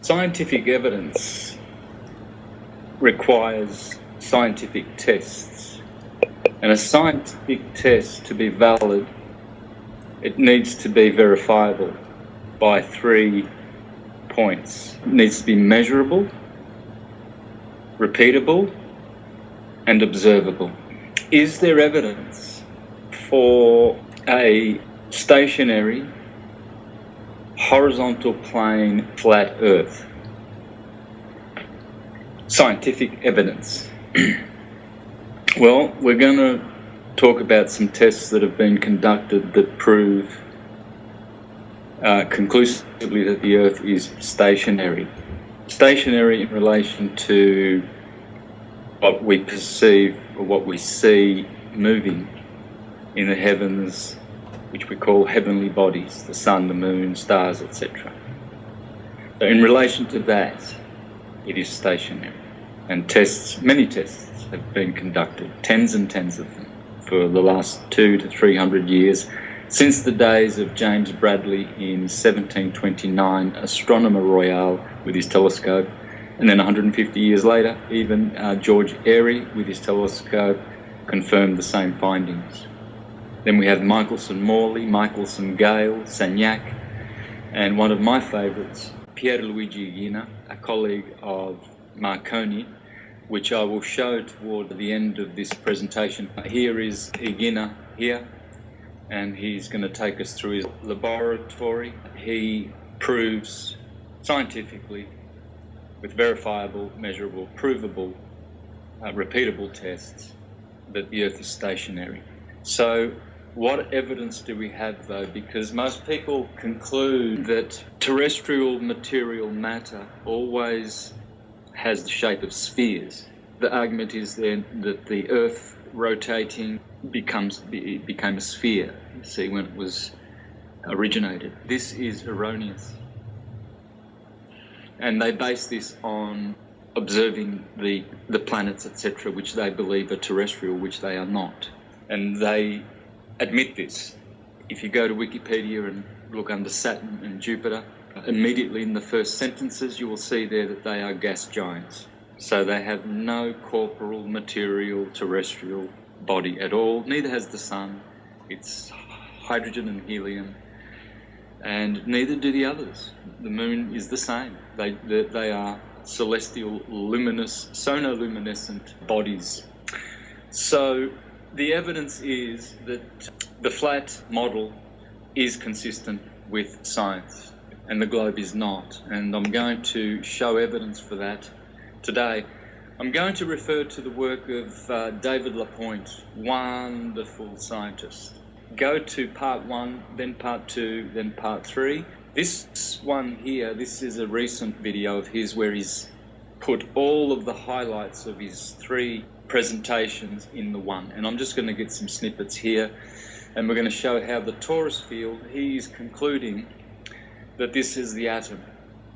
Scientific evidence requires scientific tests. And a scientific test, to be valid, it needs to be verifiable by 3 points. It needs to be measurable, repeatable, and observable. Is there evidence for a stationary, horizontal plane, flat Earth? Scientific evidence. Well, we're going to talk about some tests that have been conducted that prove conclusively that the Earth is stationary. Stationary in relation to what we perceive or what we see moving in the heavens, which we call heavenly bodies, the sun, the moon, stars, etc. So in relation to that, it is stationary. And many tests have been conducted, tens and tens of them, for the last 200 to 300 years, since the days of James Bradley in 1729, Astronomer Royal with his telescope, and then 150 years later, even George Airy with his telescope confirmed the same findings. Then we have Michelson-Morley, Michelson-Gale, Sagnac, and one of my favourites, Pierluigi Igina, a colleague of Marconi, which I will show toward the end of this presentation. Here is Igina here, and he's going to take us through his laboratory. He proves scientifically, with verifiable, measurable, provable, repeatable tests, that the Earth is stationary. So what evidence do we have, though? Because most people conclude that terrestrial material matter always has the shape of spheres. The argument is then that the Earth rotating became a sphere, you see, when it was originated. This is erroneous. And they base this on observing the planets, etc., which they believe are terrestrial, which they are not. And they admit this. If you go to Wikipedia and look under Saturn and Jupiter, immediately in the first sentences you will see there that they are gas giants. So they have no corporal, material, terrestrial body at all. Neither has the Sun. It's hydrogen and helium. And neither do the others. The Moon is the same. They are celestial, luminous, sonoluminescent bodies. So the evidence is that the flat model is consistent with science, and the globe is not. And I'm going to show evidence for that today. I'm going to refer to the work of David Lapointe, wonderful scientist. Go to part 1, then part 2, then part 3. This one here, this is a recent video of his where he's put all of the highlights of his 3 presentations in the one. And I'm just going to get some snippets here, and we're going to show how the Taurus Field, he's concluding that this is the atom.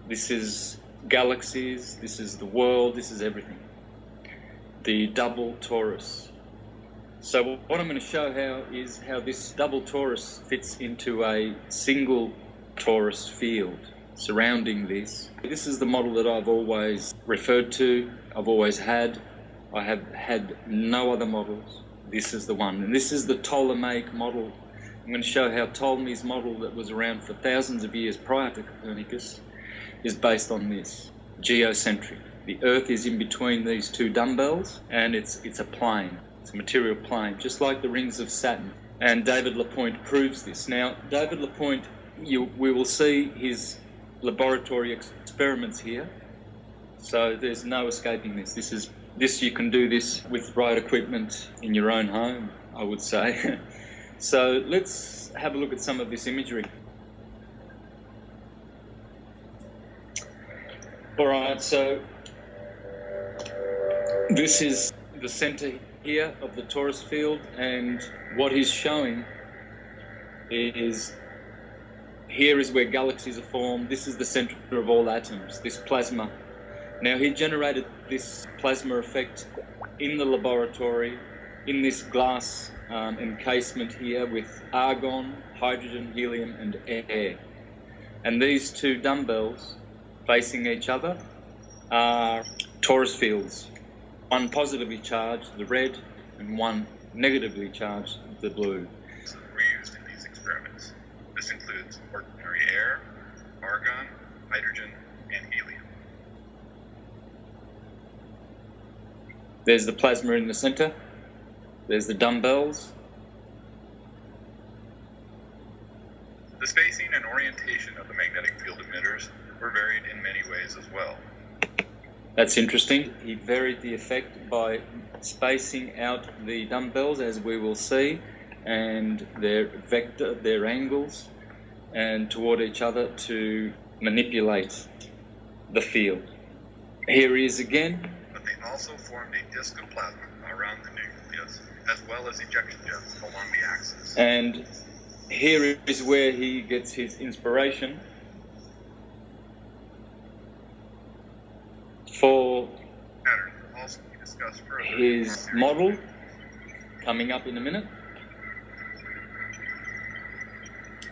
This is galaxies, this is the world, this is everything. The double torus. So what I'm going to show how this double torus fits into a single torus field surrounding this. This is the model that I've always referred to, I've always had. I have had no other models. This is the one. And this is the Ptolemaic model. I'm going to show how Ptolemy's model that was around for thousands of years prior to Copernicus is based on this, geocentric. The Earth is in between these 2 dumbbells, and it's a plane. It's a material plane, just like the rings of Saturn. And David Lapointe proves this. Now, David Lapointe, we will see his laboratory experiments here. So there's no escaping this. This you can do this with the right equipment in your own home, I would say. So let's have a look at some of this imagery. All right, so this is the center here of the Taurus Field, and what he's showing is here is where galaxies are formed. This is the center of all atoms, this plasma. Now, he generated this plasma effect in the laboratory, in this glass encasement here with argon, hydrogen, helium, and air. And these 2 dumbbells facing each other are Taurus fields. One positively charged, the red, and one negatively charged, the blue. Were used in these experiments. This includes ordinary air, argon, hydrogen, and helium. There's the plasma in the center. There's the dumbbells. The spacing and orientation of the magnetic field emitters were varied in many ways as well. That's interesting. He varied the effect by spacing out the dumbbells, as we will see, and their vector, their angles, and toward each other to manipulate the field. Here he is again. But they also formed a disk of plasma around the nucleus, as well as ejection jets along the axis. And here is where he gets his inspiration for Pattern will also be discussed further. his model, coming up in a minute.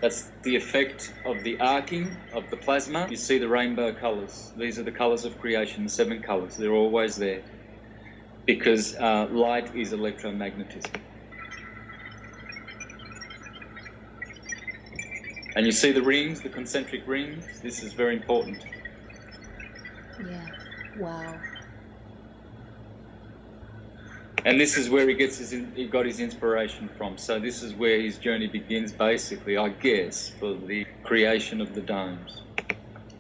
That's the effect of the arcing of the plasma. You see the rainbow colours. These are the colours of creation, the 7 colours. They're always there because light is electromagnetism. And you see the rings, the concentric rings. This is very important. Yeah. Wow. And this is where he got his inspiration from. So this is where his journey begins, basically, I guess, for the creation of the domes.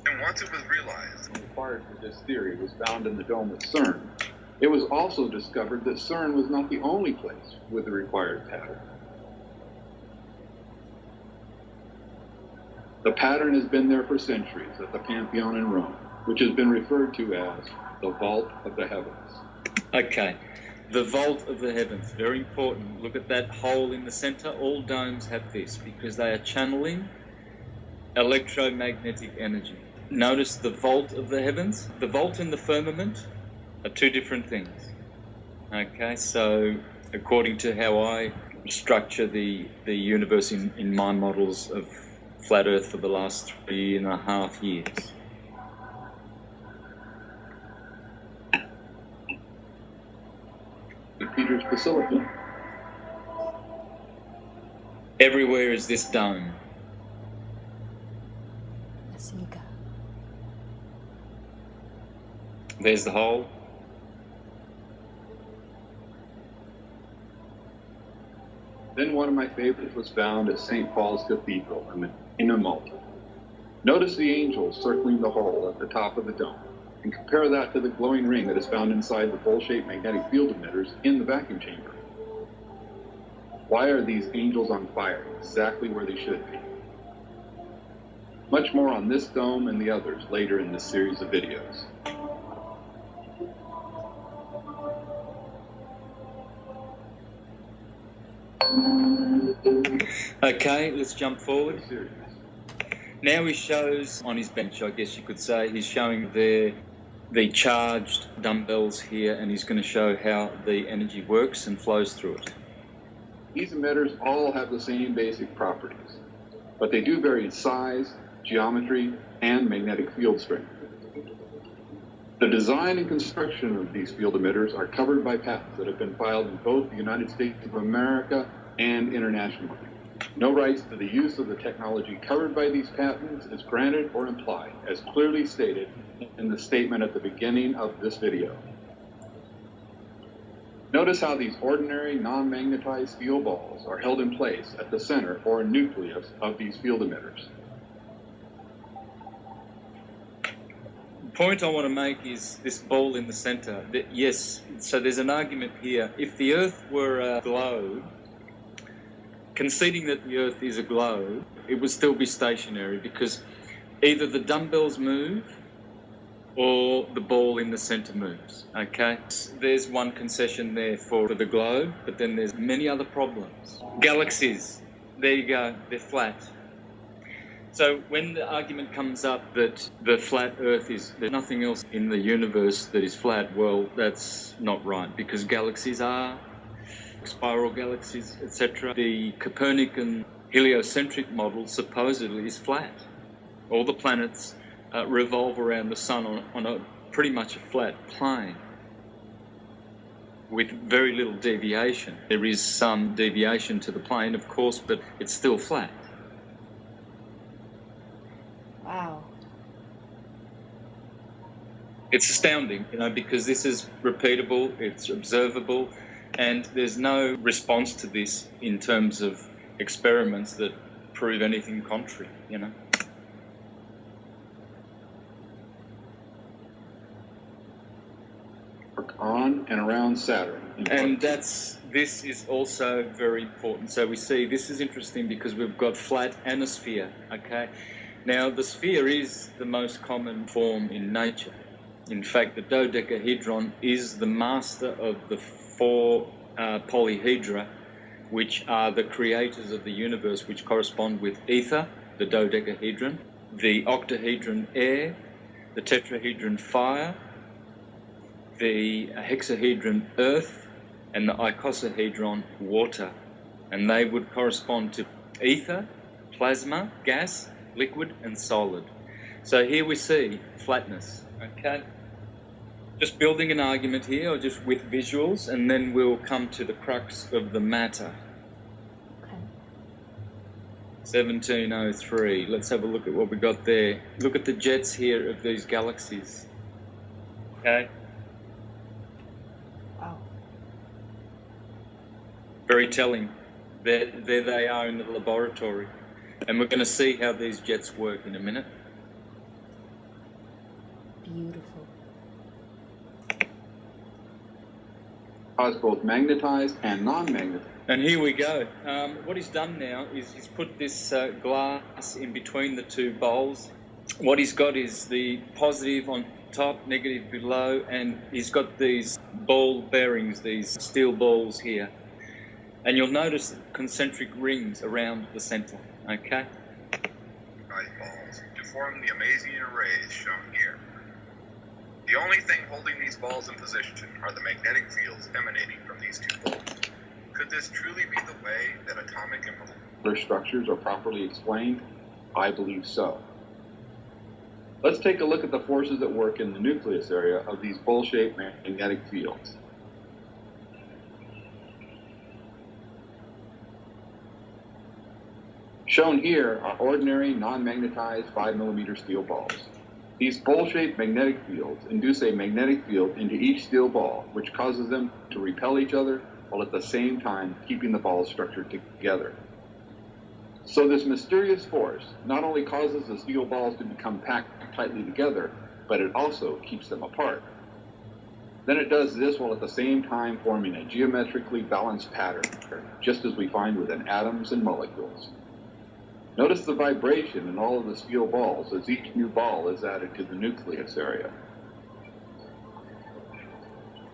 And once it was realized, required for this theory was found in the dome at CERN, it was also discovered that CERN was not the only place with the required pattern. The pattern has been there for centuries at the Pantheon in Rome, which has been referred to as the Vault of the Heavens. Okay, the Vault of the Heavens, very important. Look at that hole in the center. All domes have this because they are channeling electromagnetic energy. Notice the Vault of the Heavens. The vault and the firmament are 2 different things. Okay, so according to how I structure the universe in my models of flat Earth for the last 3.5 years. Peter's Basilica. Everywhere is this dome. Basilica. There's the hole. Then one of my favorites was found at St. Paul's Cathedral in Malta. Notice the angels circling the hole at the top of the dome, and compare that to the glowing ring that is found inside the bowl-shaped magnetic field emitters in the vacuum chamber. Why are these angels on fire exactly where they should be? Much more on this dome and the others later in this series of videos. Okay, let's jump forward. Now he shows on his bench, I guess you could say, he's showing the charged dumbbells here, and he's going to show how the energy works and flows through it. These emitters all have the same basic properties, but they do vary in size, geometry, and magnetic field strength. The design and construction of these field emitters are covered by patents that have been filed in both the United States of America and internationally. No rights to the use of the technology covered by these patents is granted or implied, as clearly stated in the statement at the beginning of this video. Notice how these ordinary non-magnetized steel balls are held in place at the center or nucleus of these field emitters. The point I want to make is this ball in the center. Yes, so there's an argument here. If the Earth were a globe, conceding that the Earth is a globe, it would still be stationary because either the dumbbells move or the ball in the center moves, okay? There's one concession there for the globe, but then there's many other problems. Galaxies, there you go, they're flat. So when the argument comes up that the flat Earth there's nothing else in the universe that is flat, well, that's not right, because galaxies are spiral galaxies, etc. The Copernican heliocentric model supposedly is flat. All the planets revolve around the sun on a pretty much a flat plane with very little deviation. There is some deviation to the plane, of course, but it's still flat. Wow. It's astounding, because this is repeatable, it's observable, and there's no response to this in terms of experiments that prove anything contrary, On and around Saturn. And this is also very important. So we see this is interesting because we've got flat and a sphere, okay? Now, the sphere is the most common form in nature. In fact, the dodecahedron is the master of the four polyhedra, which are the creators of the universe, which correspond with ether, the dodecahedron, the octahedron air, the tetrahedron fire, the hexahedron earth, and the icosahedron water. And they would correspond to ether, plasma, gas, liquid, and solid. So here we see flatness, okay? Just building an argument here, or just with visuals, and then we'll come to the crux of the matter. Okay. 1703. Let's have a look at what we got there. Look at the jets here of these galaxies. Okay? Wow. Very telling. There they are in the laboratory. And we're going to see how these jets work in a minute. Beautiful. Cause both magnetized and non-magnetized. And here we go. What he's done now is he's put this glass in between the two bowls. What he's got is the positive on top, negative below, and he's got these ball bearings, these steel balls here. And you'll notice concentric rings around the center, okay? Balls to form the amazing arrays shown here. The only thing holding these balls in position are the magnetic fields emanating from these two balls. Could this truly be the way that atomic and Their structures are properly explained? I believe so. Let's take a look at the forces at work in the nucleus area of these bowl-shaped magnetic fields. Shown here are ordinary non-magnetized 5mm steel balls. These bowl-shaped magnetic fields induce a magnetic field into each steel ball, which causes them to repel each other while at the same time keeping the balls structured together. So this mysterious force not only causes the steel balls to become packed tightly together, but it also keeps them apart. Then it does this while at the same time forming a geometrically balanced pattern, just as we find within atoms and molecules. Notice the vibration in all of the steel balls as each new ball is added to the nucleus area.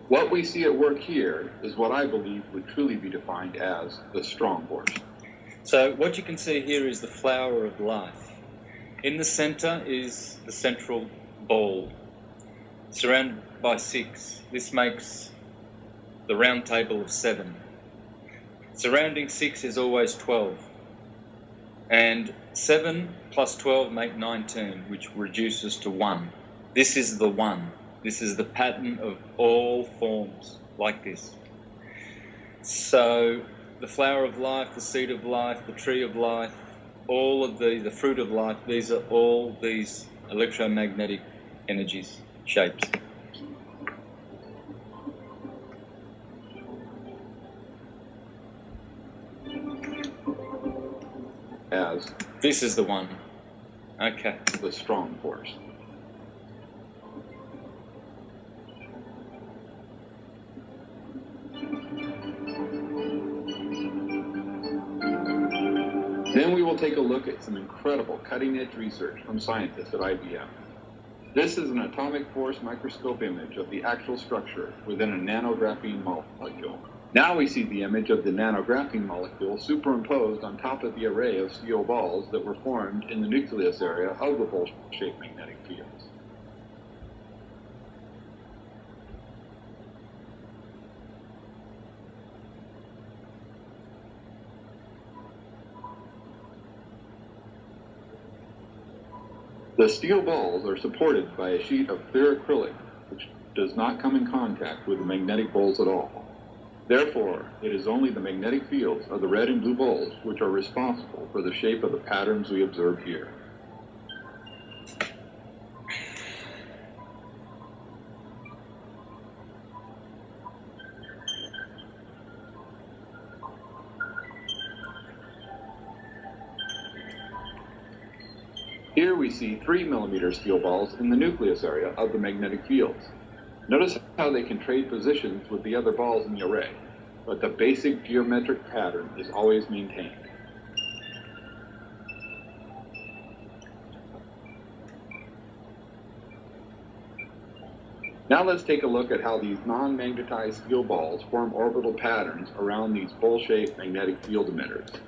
What we see at work here is what I believe would truly be defined as the strong force. So what you can see here is the flower of life. In the center is the central ball, surrounded by 6. This makes the round table of 7. Surrounding 6 is always 12. And 7 plus 12 make 19, which reduces to 1. This is the 1. This is the pattern of all forms like this. So the flower of life, the seed of life, the tree of life, all of the fruit of life, these are all these electromagnetic energies, shapes. As This is the one. Okay. the strong force. Then we will take a look at some incredible cutting-edge research from scientists at IBM. This is an atomic force microscope image of the actual structure within a nanographene molecule. Now we see the image of the nanographene molecule superimposed on top of the array of steel balls that were formed in the nucleus area of the bowl-shaped magnetic fields. The steel balls are supported by a sheet of clear acrylic, which does not come in contact with the magnetic poles at all. Therefore, it is only the magnetic fields of the red and blue balls which are responsible for the shape of the patterns we observe here. Here we see 3 mm steel balls in the nucleus area of the magnetic fields. Notice how they can trade positions with the other balls in the array, but the basic geometric pattern is always maintained. Now let's take a look at how these non-magnetized steel balls form orbital patterns around these bowl-shaped magnetic field emitters.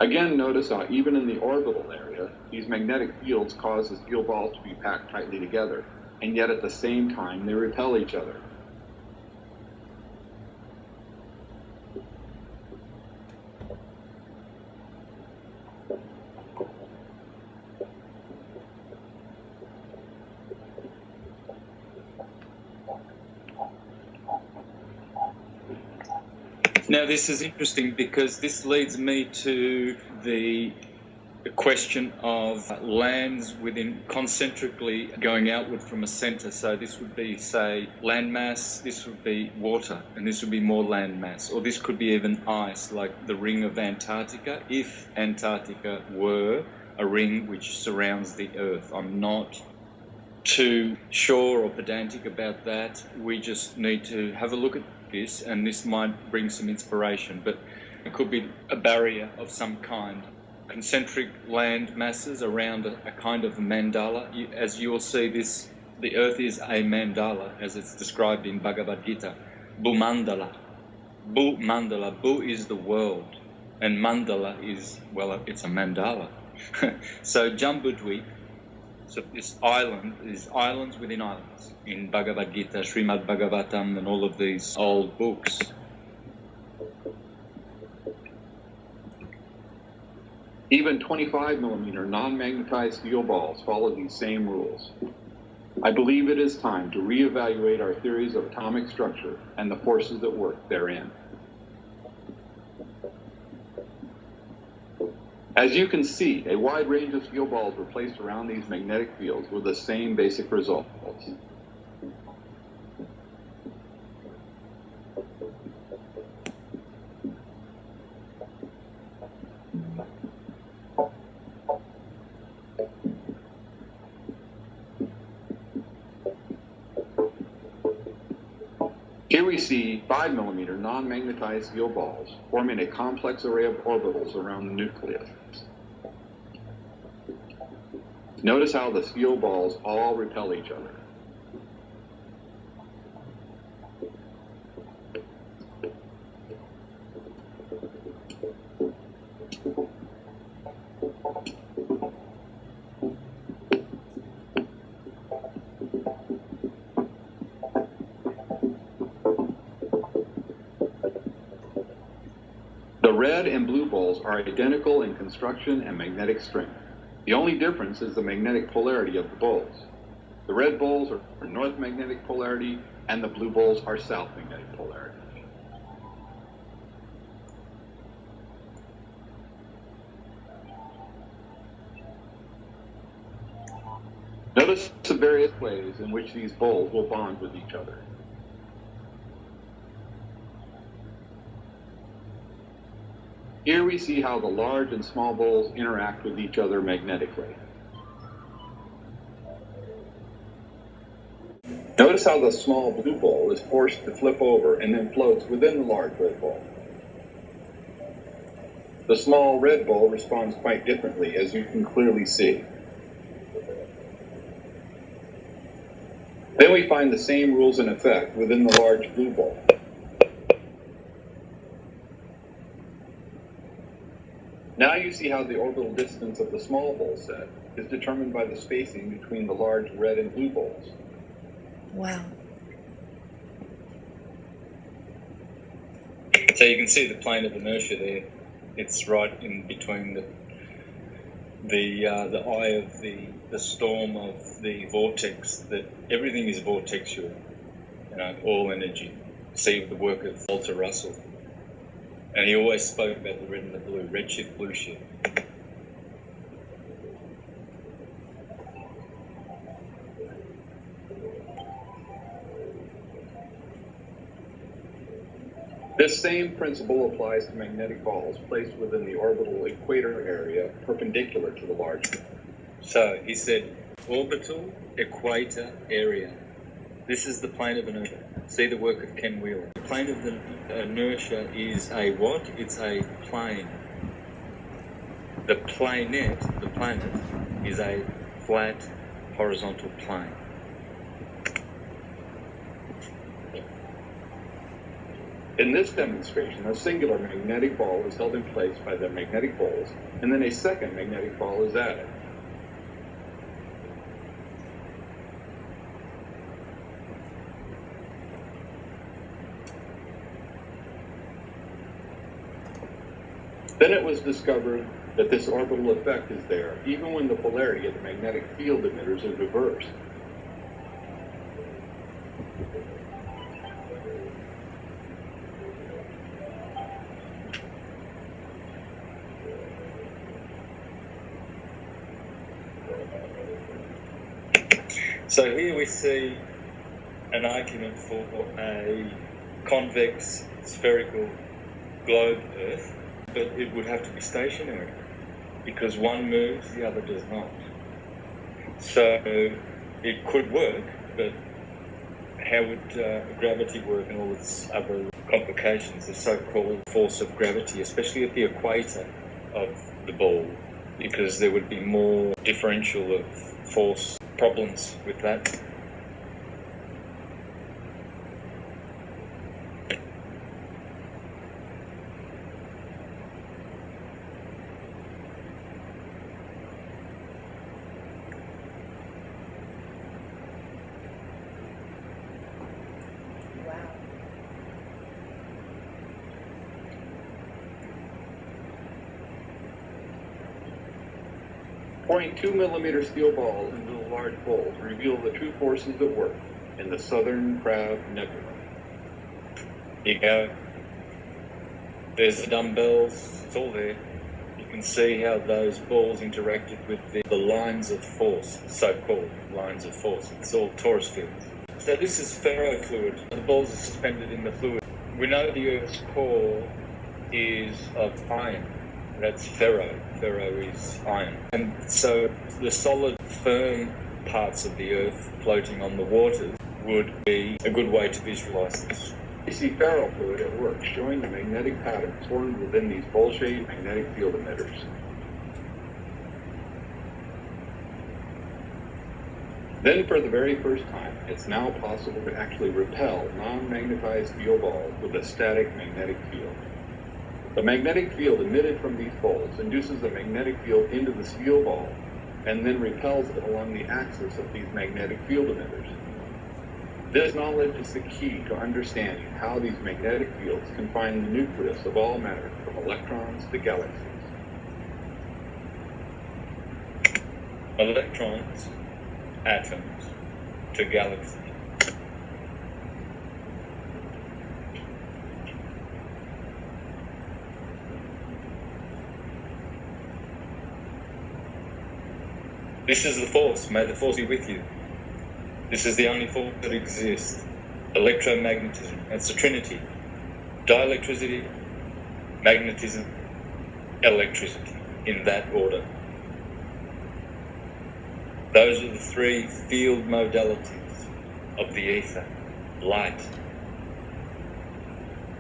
Again, notice how even in the orbital area, these magnetic fields cause the steel balls to be packed tightly together, and yet at the same time they repel each other. Now, this is interesting because this leads me to the question of lands within concentrically going outward from a center. So this would be, say, land mass, this would be water, and this would be more land mass. Or this could be even ice, like the ring of Antarctica, if Antarctica were a ring which surrounds the Earth. I'm not too sure or pedantic about that. We just need to have a look at this, and this might bring some inspiration. But it could be a barrier of some kind. Concentric land masses around a kind of mandala. As you will see, the Earth is a mandala, as it's described in Bhagavad Gita. Bhumandala. Bhumandala. Bhu is the world, and mandala is, well, it's a mandala. So Jambudvip, so this island is islands within islands in Bhagavad Gita, Srimad Bhagavatam, and all of these old books. Even 25 mm non-magnetized steel balls follow these same rules. I believe it is time to reevaluate our theories of atomic structure and the forces that work therein. As you can see, a wide range of steel balls were placed around these magnetic fields with the same basic results. Here we see 5 mm non-magnetized steel balls forming a complex array of orbitals around the nucleus. Notice how the steel balls all repel each other. The red and blue balls are identical in construction and magnetic strength. The only difference is the magnetic polarity of the balls. The red balls are north magnetic polarity, and the blue balls are south magnetic polarity. Notice the various ways in which these balls will bond with each other. Here we see how the large and small balls interact with each other magnetically. Notice how the small blue ball is forced to flip over and then floats within the large red ball. The small red ball responds quite differently, as you can clearly see. Then we find the same rules in effect within the large blue ball. Now you see how the orbital distance of the small ball set is determined by the spacing between the large red and blue balls. Wow. So you can see the plane of inertia there. It's right in between the eye of the storm of the vortex, that everything is vortexual, all energy. See the work of Walter Russell. And he always spoke about the red and the blue, red shift, blue shift. This same principle applies to magnetic balls placed within the orbital equator area perpendicular to the large one. So he said, orbital equator area. This is the plane of inertia. See the work of Ken Wheeler. The plane of the inertia is a what? It's a plane. The planet is a flat horizontal plane. In this demonstration, a singular magnetic ball is held in place by the magnetic poles, and then a second magnetic ball is added. Then it was discovered that this orbital effect is there, even when the polarity of the magnetic field emitters is reversed. So here we see an argument for a convex spherical globe Earth, but it would have to be stationary because one moves, the other does not. So it could work, but how would gravity work and all its other complications, the so-called force of gravity, especially at the equator of the ball, because there would be more differential of force problems with that. Wow. 0.2 millimeter steel balls into the large bowl to reveal the true forces at work in the Southern Crab Nebula. Here you go. There's the dumbbells, it's all there. You can see how those balls interacted with the lines of force, so-called lines of force. It's all Taurus fields. So this is ferrofluid. The balls are suspended in the fluid. We know the Earth's core is of iron. That's ferro. Ferro is iron. And so the solid, firm parts of the Earth floating on the waters would be a good way to visualize this. You see ferrofluid at work, showing the magnetic patterns formed within these bowl-shaped magnetic field emitters. Then, for the very first time, it's now possible to actually repel non-magnetized steel balls with a static magnetic field. The magnetic field emitted from these bolts induces a magnetic field into the steel ball and then repels it along the axis of these magnetic field emitters. This knowledge is the key to understanding how these magnetic fields confine the nucleus of all matter, from electrons to galaxies. Electrons, atoms, to galaxies. This is the force. May the force be with you. This is the only force that exists. Electromagnetism. That's the Trinity. Dielectricity, magnetism, electricity, in that order. Those are the three field modalities of the ether. Light.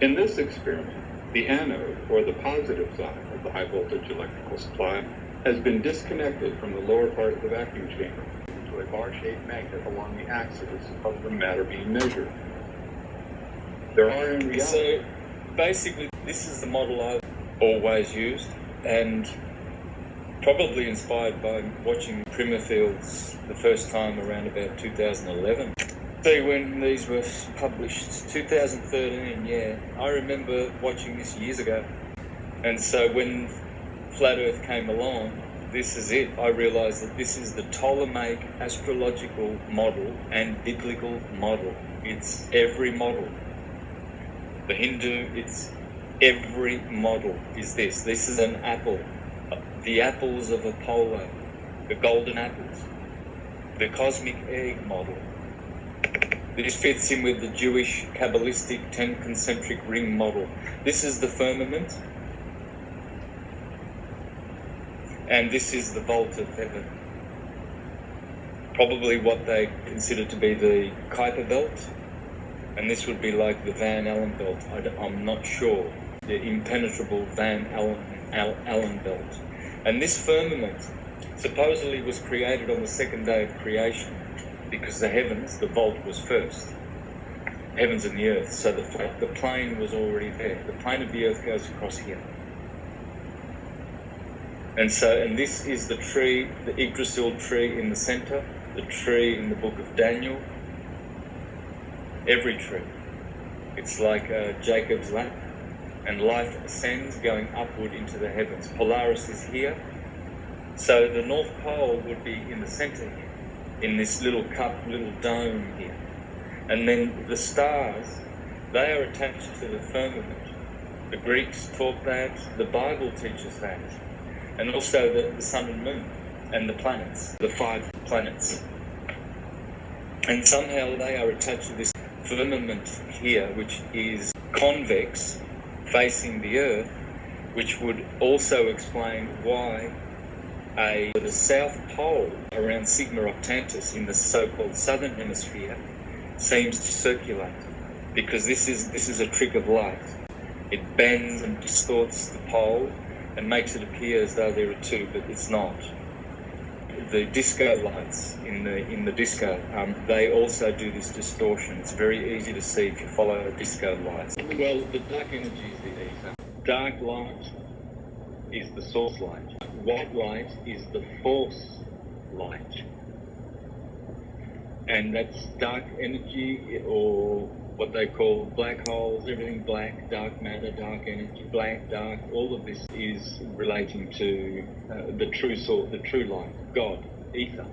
In this experiment, the anode, or the positive side of the high voltage electrical supply, has been disconnected from the lower part of the vacuum chamber into a bar-shaped magnet along the axis of the matter being measured. There are in reality... So basically this is the model I've always used, and probably inspired by watching Primer Fields the first time around about 2011. See, when these were published, 2013, yeah. I remember watching this years ago. And so when Flat Earth came along, this is it. I realized that this is the Ptolemaic astrological model and biblical model. It's every model. The Hindu, it's every model is this. This is an apple. The apples of Apollo, the golden apples. The cosmic egg model. This fits in with the Jewish Kabbalistic 10 concentric ring model. This is the firmament. And this is the vault of heaven. Probably what they consider to be the Kuiper belt. And this would be like the Van Allen belt. I'm not sure. The impenetrable Van Allen belt. And this firmament supposedly was created on the second day of creation because the heavens, the vault was first. Heavens and the earth. So the plane was already there. The plane of the earth goes across here. And this is the tree, the Yggdrasil tree in the center, the tree in the book of Daniel. Every tree. It's like Jacob's lamp. And life ascends going upward into the heavens. Polaris is here. So the North Pole would be in the center here, in this little cup, little dome here. And then the stars, they are attached to the firmament. The Greeks taught that, the Bible teaches that. And also the sun and moon and the planets, the 5 planets. And somehow they are attached to this firmament here, which is convex, facing the earth, which would also explain why the south pole around Sigma Octantis in the so-called southern hemisphere seems to circulate, because this is a trick of light. It bends and distorts the pole and makes it appear as though there are 2, but it's not. The disco lights in the disco, they also do this distortion. It's very easy to see if you follow disco lights. Well, the dark energy is the ether. Dark light is the source light. White light is the force light. And that's dark energy, or what they call black holes, everything black, dark matter, dark energy, black, dark. All of this is relating to the true source, the true light, God, ether.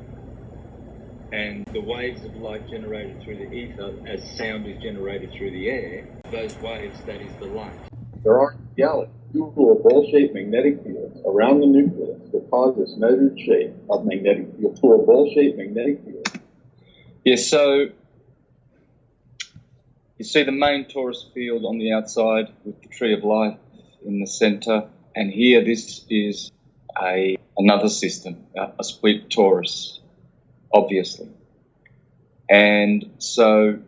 And the waves of light generated through the ether, as sound is generated through the air, those waves, that is the light. There are galaxies, two bowl-shaped magnetic fields around the nucleus that cause this measured shape of magnetic field. To a bowl-shaped magnetic field. Yes, so you see the main Taurus field on the outside with the tree of life in the center, and here this is another system, a split torus, obviously. And so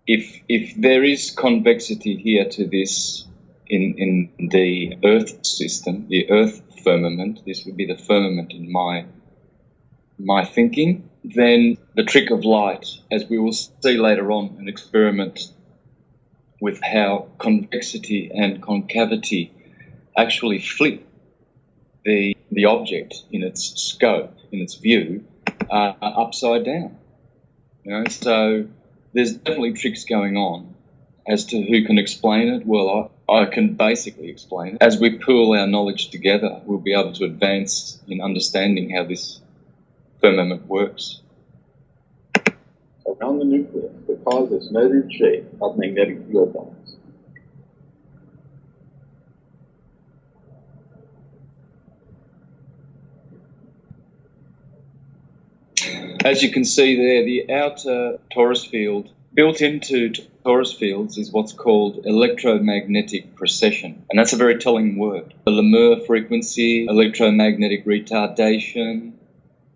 if there is convexity here to this in the Earth system, the Earth firmament, this would be the firmament in my thinking, then the trick of light, as we will see later on, an experiment with how convexity and concavity actually flip the object in its scope, in its view, upside down. So there's definitely tricks going on. As to who can explain it, well, I can basically explain it. As we pool our knowledge together, we'll be able to advance in understanding how this firmament works. Around the nucleus that cause this measured shape of magnetic field lines. As you can see there, the outer Taurus field, built into Taurus fields, is what's called electromagnetic precession. And that's a very telling word. The Lemur frequency, electromagnetic retardation,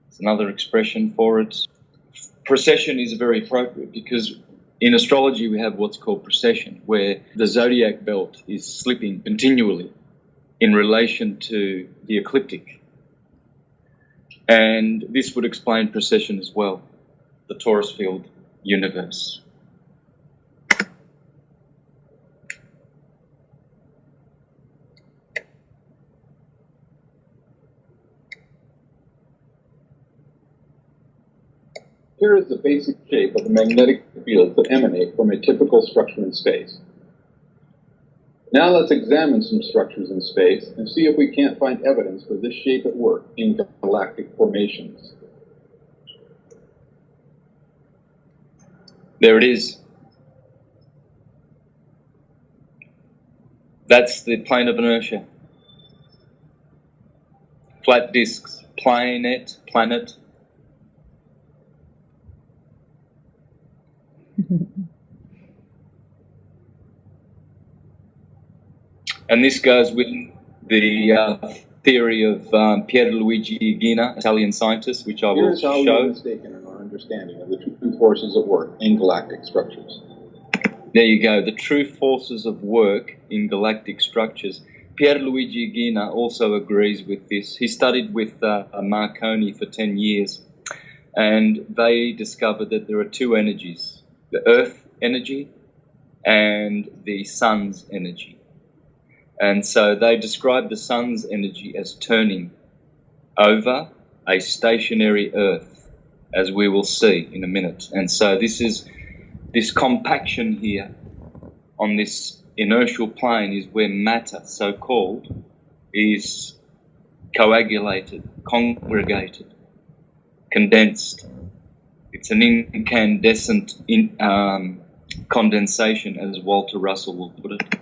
it's another expression for it. Precession is very appropriate because in astrology we have what's called precession, where the zodiac belt is slipping continually in relation to the ecliptic. And this would explain precession as well, the Taurus field universe. Here is the basic shape of the magnetic fields that emanate from a typical structure in space. Now let's examine some structures in space and see if we can't find evidence for this shape at work in galactic formations. There it is. That's the plane of inertia. Flat disks, planet. And this goes with the theory of Pierluigi Gina, Italian scientist, which I will Here's how we are show. mistaken in our understanding of the true forces at work in galactic structures. There you go, the true forces of work in galactic structures. Pierluigi Gina also agrees with this. He studied with Marconi for 10 years, and they discovered that there are two energies, the Earth energy and the Sun's energy. And so they describe the Sun's energy as turning over a stationary Earth, as we will see in a minute. And so this compaction here on this inertial plane is where matter, so-called, is coagulated, congregated, condensed. It's an incandescent condensation, as Walter Russell will put it.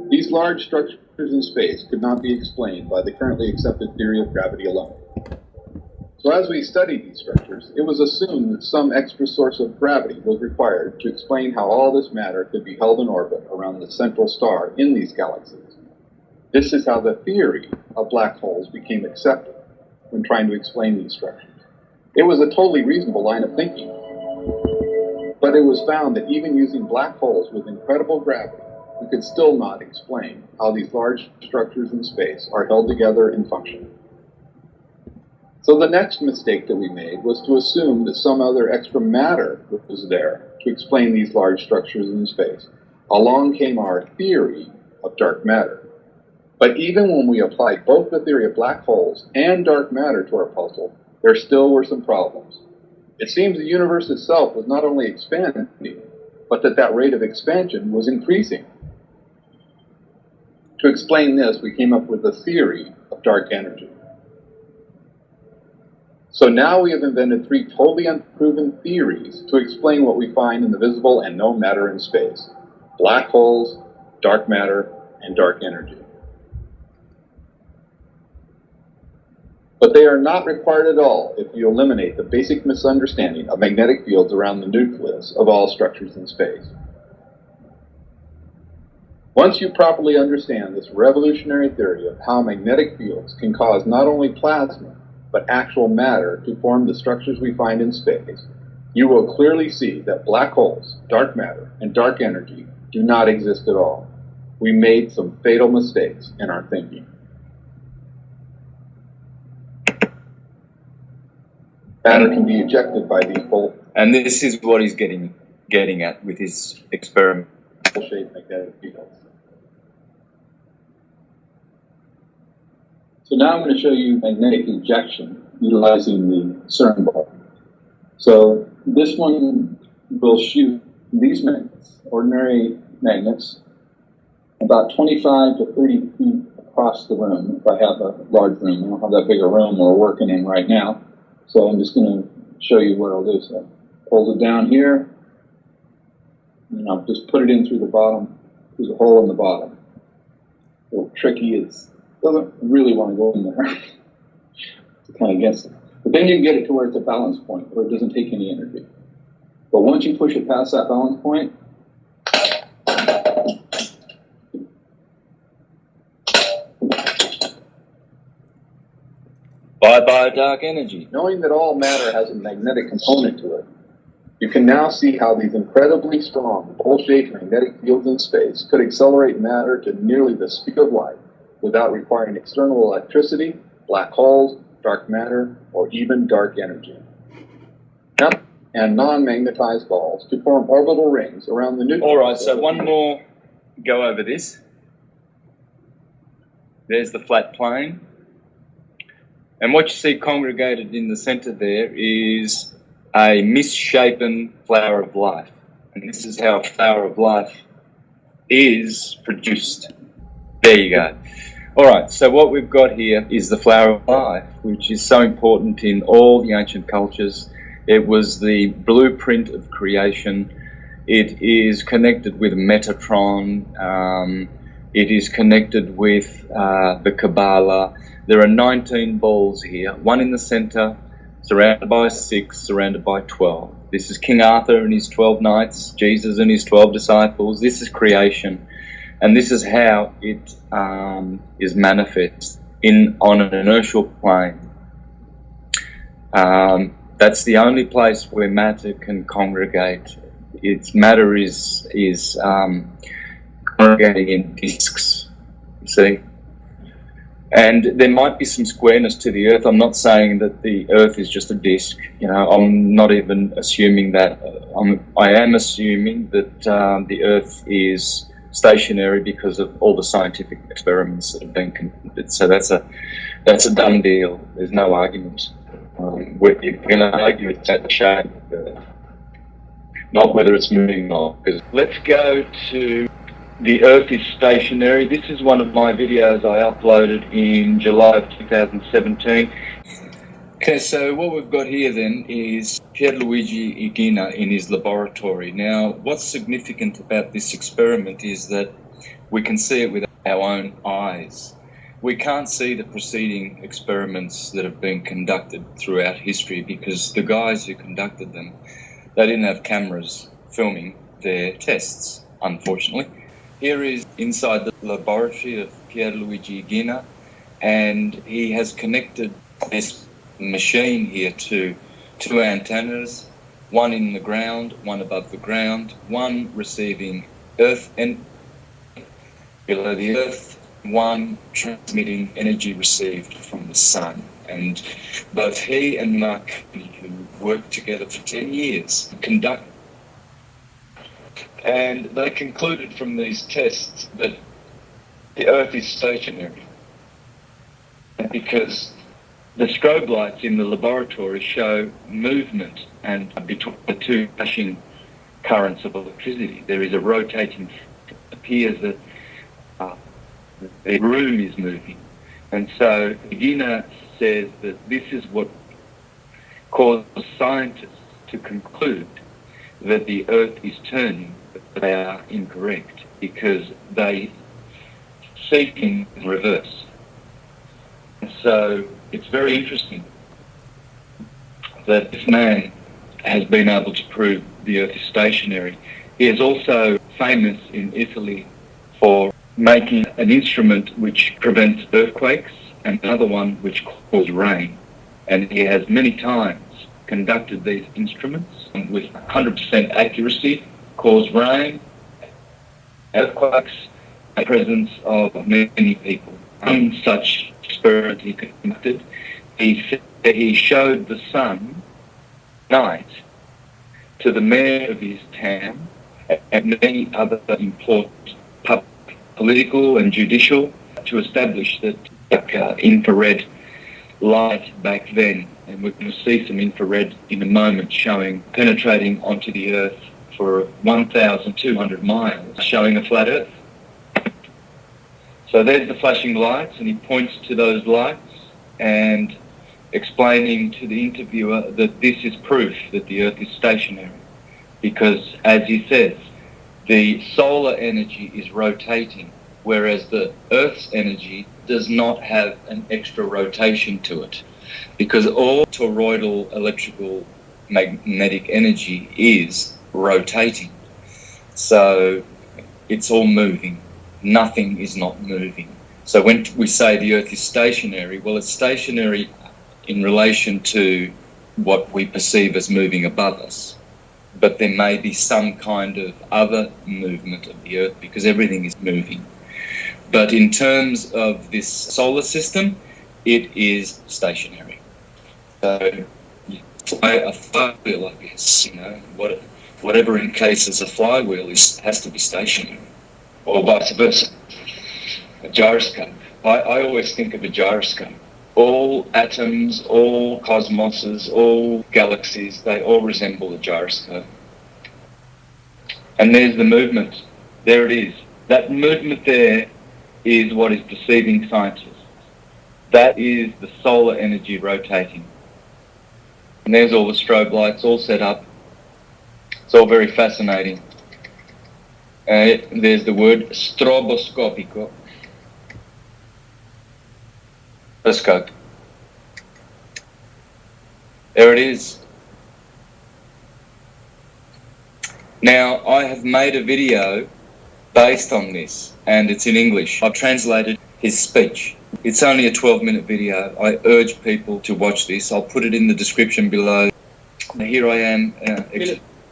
These large structures in space could not be explained by the currently accepted theory of gravity alone. So as we studied these structures, it was assumed that some extra source of gravity was required to explain how all this matter could be held in orbit around the central star in these galaxies. This is how the theory of black holes became accepted when trying to explain these structures. It was a totally reasonable line of thinking, but it was found that even using black holes with incredible gravity, we could still not explain how these large structures in space are held together and function. So the next mistake that we made was to assume that some other extra matter was there to explain these large structures in space. Along came our theory of dark matter. But even when we applied both the theory of black holes and dark matter to our puzzle, there still were some problems. It seems the universe itself was not only expanding, but that rate of expansion was increasing. To explain this, we came up with the theory of dark energy. So now we have invented three totally unproven theories to explain what we find in the visible and known matter in space: black holes, dark matter, and dark energy. But they are not required at all if you eliminate the basic misunderstanding of magnetic fields around the nucleus of all structures in space. Once you properly understand this revolutionary theory of how magnetic fields can cause not only plasma, but actual matter to form the structures we find in space, you will clearly see that black holes, dark matter, and dark energy do not exist at all. We made some fatal mistakes in our thinking. Matter can be ejected by these And this is what he's getting at with his experiment. shaped magnetic fields. So now I'm going to show you magnetic ejection utilizing the CERN ball. So this one will shoot these magnets, ordinary magnets, about 25 to 30 feet across the room. If I have a large room, I don't have that big a room we're working in right now. So I'm just going to show you what I'll do. So hold it down here, and I'll just put it in through the bottom, through the hole in the bottom. A little tricky, it doesn't really want to go in there. It's kind of against it. But then you can get it to where it's a balance point, where it doesn't take any energy. But once you push it past that balance point, Bye-bye dark energy. knowing that all matter has a magnetic component to it, you can now see how these incredibly strong, bowl-shaped magnetic fields in space could accelerate matter to nearly the speed of light without requiring external electricity, black holes, dark matter, or even dark energy. And non-magnetized balls to form orbital rings around the nucleus. All right, so one more go over this. There's the flat plane. And what you see congregated in the center there is a misshapen flower of life. And this is how a flower of life is produced. There you go. All right, so what we've got here is the flower of life, which is so important in all the ancient cultures. It was the blueprint of creation. It is connected with Metatron. It is connected with the Kabbalah. There are 19 balls here, one in the center, surrounded by 6, surrounded by 12. This is King Arthur and his 12 knights, Jesus and his 12 disciples. This is creation. And this is how it is manifest on an inertial plane. That's the only place where matter can congregate. Its matter is congregating in disks, you see. And there might be some squareness to the Earth. I'm not saying that the Earth is just a disk. I'm not even assuming that. I am assuming that the Earth is stationary because of all the scientific experiments that have been conducted. So that's a done deal. There's no argument. We're going to argue it's at the shape of the Earth, not whether it's moving or not. Let's go to the Earth is stationary. This is one of my videos I uploaded in July of 2017. Okay, so what we've got here then is Pierluigi Igina in his laboratory. Now, what's significant about this experiment is that we can see it with our own eyes. We can't see the preceding experiments that have been conducted throughout history because the guys who conducted them, they didn't have cameras filming their tests, unfortunately. Here is inside the laboratory of Pierluigi Igina, and he has connected this machine here to 2 antennas, one in the ground, one above the ground, one receiving Earth and below the Earth, one transmitting energy received from the sun. And both he and Mark, who worked together for 10 years, and they concluded from these tests that the Earth is stationary because the strobe lights in the laboratory show movement, and between the 2 flashing currents of electricity, there is a rotating. It appears that the room is moving, and so Igina says that this is what caused scientists to conclude that the Earth is turning. But they are incorrect because they see things in reverse. And so it's very interesting that this man has been able to prove the Earth is stationary. He is also famous in Italy for making an instrument which prevents earthquakes and another one which causes rain. And he has many times conducted these instruments with 100% accuracy, caused rain, earthquakes, and the presence of many people. One such experiment he conducted, he showed the sun night to the mayor of his town and many other important public, political and judicial to establish that infrared light back then. And we're going to see some infrared in a moment showing penetrating onto the Earth for 1,200 miles, showing a flat Earth. So there's the flashing lights, and he points to those lights and explaining to the interviewer that this is proof that the Earth is stationary. Because, as he says, the solar energy is rotating, whereas the Earth's energy does not have an extra rotation to it. Because all toroidal electrical magnetic energy is rotating. So it's all moving. Nothing is not moving. So when we say the Earth is stationary, well, it's stationary in relation to what we perceive as moving above us. But there may be some kind of other movement of the Earth because everything is moving. But in terms of this solar system, it is stationary. So a flywheel, I guess, whatever encases a flywheel has to be stationary, or vice versa. A gyroscope. I always think of a gyroscope. All atoms, all cosmoses, all galaxies, they all resemble a gyroscope. And there's the movement. There it is. That movement there is what is deceiving scientists. That is the solar energy rotating. And there's all the strobe lights all set up. It's all very fascinating. There's the word stroboscopico. Telescope. There it is. Now, I have made a video based on this, and it's in English. I've translated his speech. It's only a 12-minute video. I urge people to watch this. I'll put it in the description below. Here I am.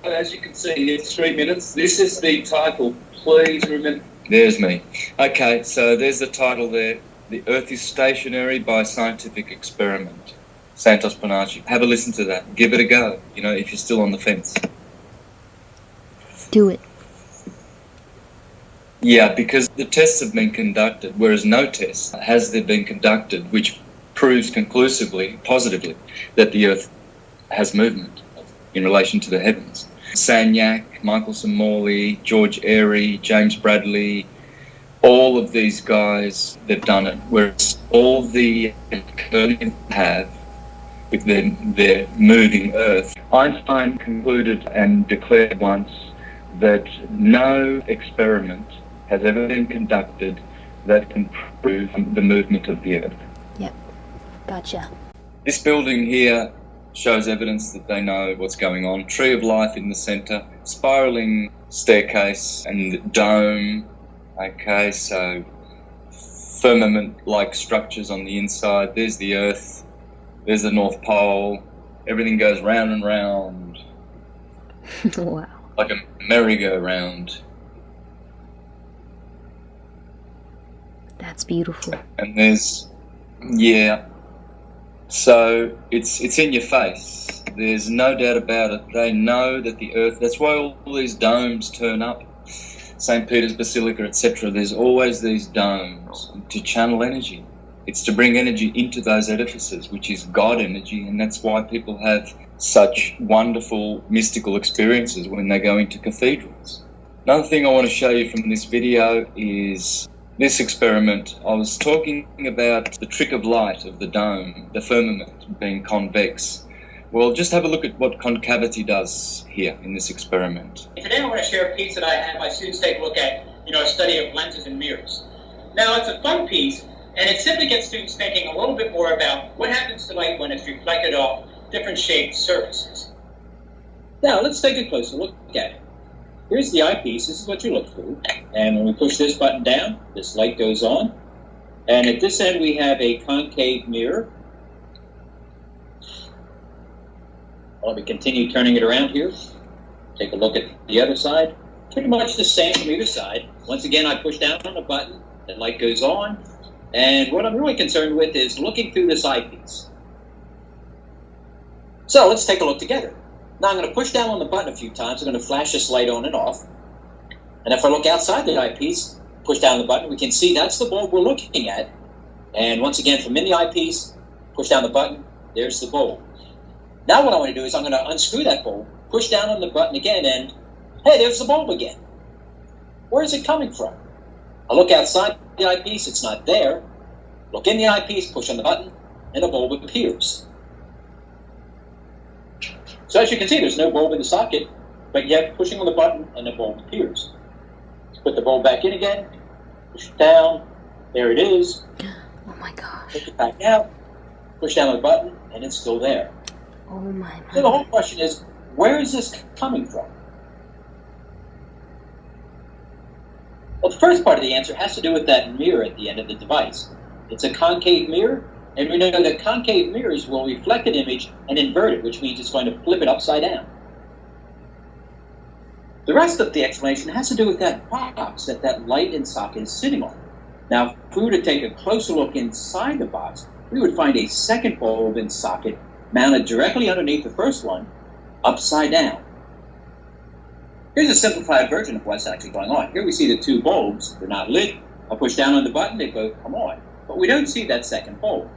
As you can see, it's 3 minutes. This is the title. Please remember. There's me. Okay, so there's the title there. The Earth is Stationary by Scientific Experiment. Santos. Have a listen to that. Give it a go, you know, if you're still on the fence. Do it. Yeah, because the tests have been conducted, whereas no test has there been conducted which proves conclusively, positively, that the Earth has movement in relation to the heavens. Sagnac, Michelson Morley, George Airy, James Bradley, all of these guys, they've done it, whereas all the Copernicans have with their moving Earth. Einstein concluded and declared once that no experiment has ever been conducted that can prove the movement of the Earth. Yep. Gotcha. This building here shows evidence that they know what's going on. Tree of Life in the centre, spiralling staircase and dome. Okay, so firmament-like structures on the inside. There's the Earth. There's the North Pole. Everything goes round and round. Wow. Like a merry-go-round. That's beautiful. And there's, yeah. So it's in your face. There's no doubt about it. They know that the Earth, that's why all these domes turn up. St. Peter's Basilica, etc. There's always these domes to channel energy. It's to bring energy into those edifices, which is God energy, and that's why people have such wonderful mystical experiences when they go into cathedrals. Another thing I want to show you from this video is this experiment. I was talking about the trick of light of the dome, the firmament being convex. Well, just have a look at what concavity does here in this experiment. Today I want to share a piece that I had my students take a look at, a study of lenses and mirrors. Now, it's a fun piece, and it simply gets students thinking a little bit more about what happens to light when it's reflected off different shaped surfaces. Now, let's take a closer look at it. Here's the eyepiece. This is what you look through. And when we push this button down, this light goes on. And at this end, we have a concave mirror. Let me continue turning it around here. Take a look at the other side. Pretty much the same from either side. Once again, I push down on the button. The light goes on. And what I'm really concerned with is looking through this eyepiece. So let's take a look together. Now I'm going to push down on the button a few times. I'm going to flash this light on and off. And if I look outside the eyepiece, push down the button, we can see that's the bulb we're looking at. And once again, from in the eyepiece, push down the button, there's the bulb. Now what I want to do is I'm going to unscrew that bulb, push down on the button again, and hey, there's the bulb again. Where is it coming from? I look outside the eyepiece, it's not there. Look in the eyepiece, push on the button, and a bulb appears. So as you can see, there's no bulb in the socket, but yet pushing on the button and the bulb appears. Let's put the bulb back in again, push it down, there it is. Oh my gosh. Take it back out, push down the button, and it's still there. Oh my. So the whole question is, where is this coming from? Well, the first part of the answer has to do with that mirror at the end of the device. It's a concave mirror, and we know that concave mirrors will reflect an image and invert it, which means it's going to flip it upside down. The rest of the explanation has to do with that box that light and socket is sitting on. Now, if we were to take a closer look inside the box, we would find a second bulb and socket mounted directly underneath the first one, upside down. Here's a simplified version of what's actually going on. Here we see the two bulbs. They're not lit. I push down on the button, they both come on. But we don't see that second bulb.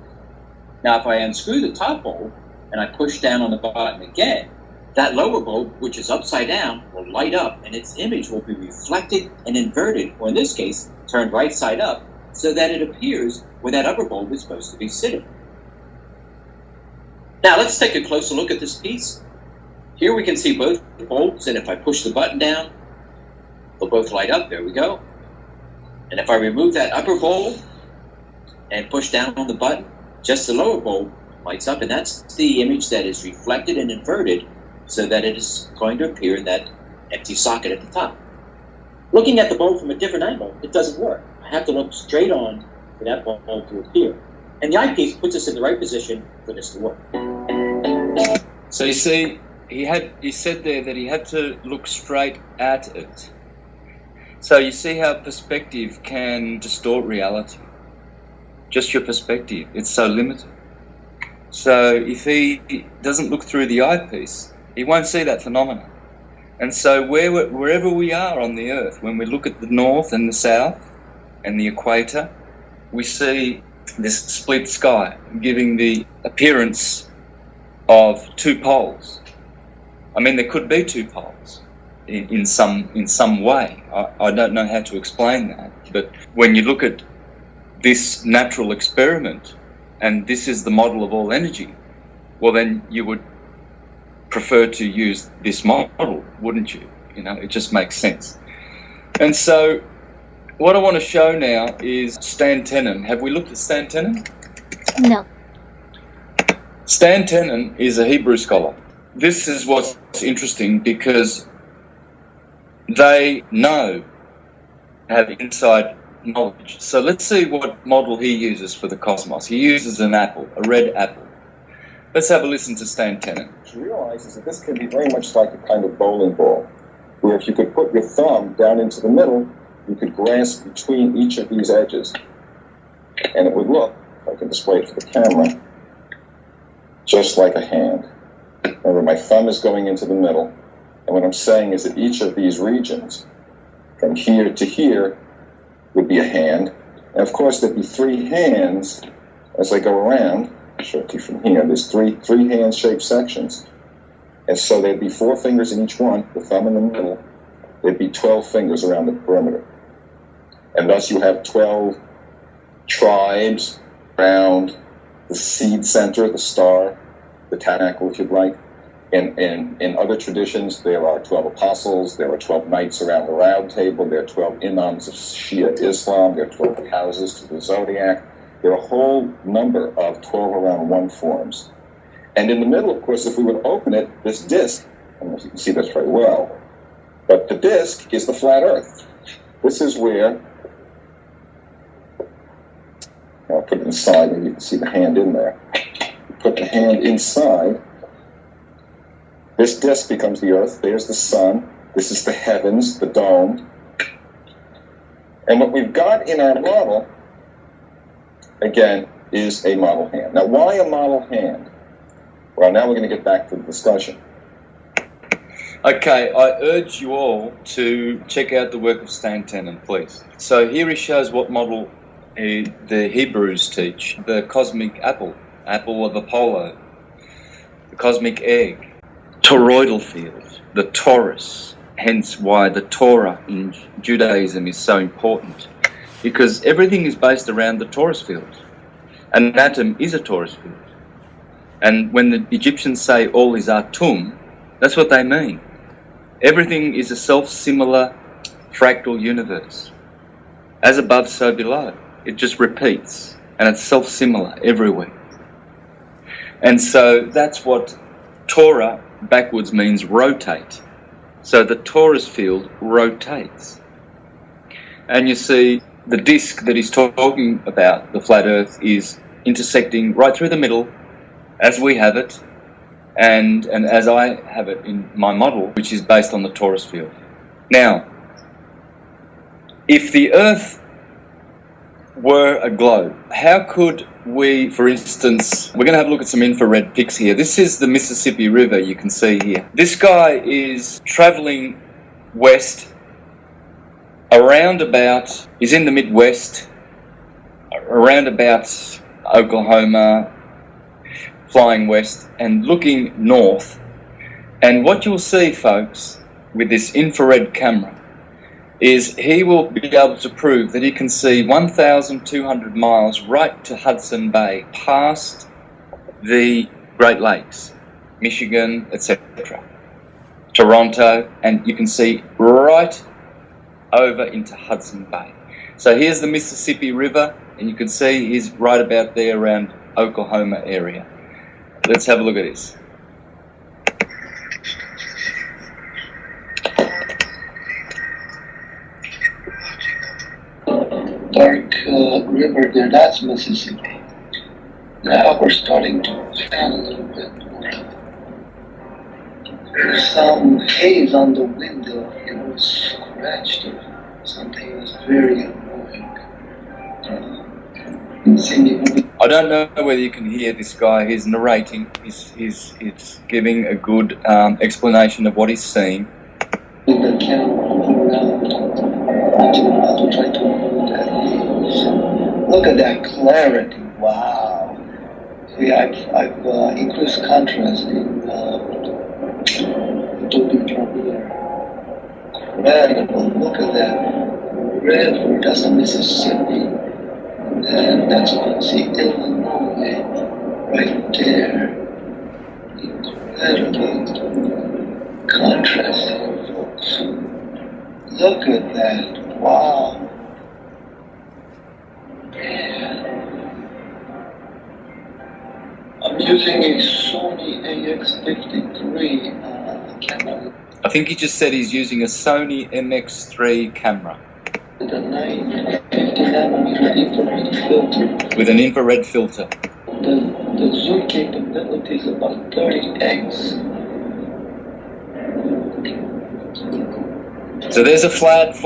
Now, if I unscrew the top bulb and I push down on the button again, that lower bulb, which is upside down, will light up, and its image will be reflected and inverted, or in this case, turned right side up, so that it appears where that upper bulb is supposed to be sitting. Now let's take a closer look at this piece. Here we can see both bulbs, and if I push the button down, they'll both light up. There we go. And if I remove that upper bulb and push down on the button, just the lower bulb lights up, and that's the image that is reflected and inverted so that it is going to appear in that empty socket at the top. Looking at the bulb from a different angle, it doesn't work. I have to look straight on for that bulb to appear. And the eyepiece puts us in the right position for this to work. So you see, he said there that he had to look straight at it. So you see how perspective can distort reality. Just your perspective, it's so limited. So if he doesn't look through the eyepiece, he won't see that phenomenon. And so wherever we are on the earth, when we look at the north and the south and the equator, we see this split sky, giving the appearance of two poles. I mean, there could be two poles in some way. I don't know how to explain that. But when you look at this natural experiment, and this is the model of all energy, well, then you would prefer to use this model, wouldn't you? You know, it just makes sense. And so what I want to show now is Stan Tenen. Have we looked at Stan Tenen? No. Stan Tenen is a Hebrew scholar. This is what's interesting, because they have inside knowledge. So let's see what model he uses for the cosmos. He uses an apple, a red apple. Let's have a listen to Stan Tenen. What you realize is that this can be very much like a kind of bowling ball, where if you could put your thumb down into the middle, you could grasp between each of these edges, and it would look, if I can display it for the camera, just like a hand. Remember, my thumb is going into the middle, and what I'm saying is that each of these regions, from here to here, would be a hand. And of course, there'd be three hands as I go around. I'll show it to you from here. There's three hand-shaped sections. And so there'd be 4 fingers in each one, the thumb in the middle. There'd be 12 fingers around the perimeter. And thus you have 12 tribes around the seed center, the star, the tabernacle, if you'd like. In other traditions, there are 12 apostles, there are 12 knights around the round table, there are 12 imams of Shia Islam, there are 12 houses to the zodiac. There are a whole number of 12 around 1 forms. And in the middle, of course, if we would open it, this disc, I don't know if you can see this very well, but the disc is the flat earth. This is where, I'll put it inside and you can see the hand in there. You put the hand inside, this disc becomes the earth, there's the sun, this is the heavens, the dome. And what we've got in our model, again, is a model hand. Now, why a model hand? Well, now we're going to get back to the discussion. Okay, I urge you all to check out the work of Stan Tenen, please. So here he shows what model the Hebrews teach: the cosmic apple, apple of Apollo, the cosmic egg, toroidal field, the torus, hence why the Torah in Judaism is so important, because everything is based around the Taurus field. An atom is a Taurus field. And when the Egyptians say all is atum, that's what they mean. Everything is a self-similar fractal universe. As above, so below. It just repeats, and it's self-similar everywhere. And so that's what Torah backwards means rotate. So the Taurus field rotates. And you see the disk that he's talking about, the flat earth, is intersecting right through the middle as we have it, and as I have it in my model, which is based on the Taurus field. Now, if the earth were a globe, how could we, for instance, we're going to have a look at some infrared pics here. This is the Mississippi River, you can see here. This guy is traveling west around about, he's in the Midwest, around about Oklahoma, flying west and looking north, And what you'll see, folks, with this infrared camera is he will be able to prove that he can see 1,200 miles right to Hudson Bay, past the Great Lakes, Michigan, etc., Toronto, and you can see right over into Hudson Bay. So here's the Mississippi River, and you can see he's right about there around Oklahoma area. Let's have a look at this. Dark river there, that's Mississippi. Now we're starting to fan a little bit more. There's some haze on the window, it was scratched or something. It was very annoying. I don't know whether you can hear this guy. He's narrating. He's giving a good explanation of what he's seeing. The camera around. I'll try to hold that haze. Look at that clarity! Wow. See, I've increased contrast in Adobe Premiere. Incredible! Look at that river. That's the Mississippi. And that's what you see, Illinois, right there. Incredible contrasting, folks. Look at that. Wow. Man. I'm using a Sony AX53 camera. I think he just said he's using a Sony MX3 camera. With a 950 nanometer infrared filter. With an infrared filter. The zoom capability is about 30x. So there's a flat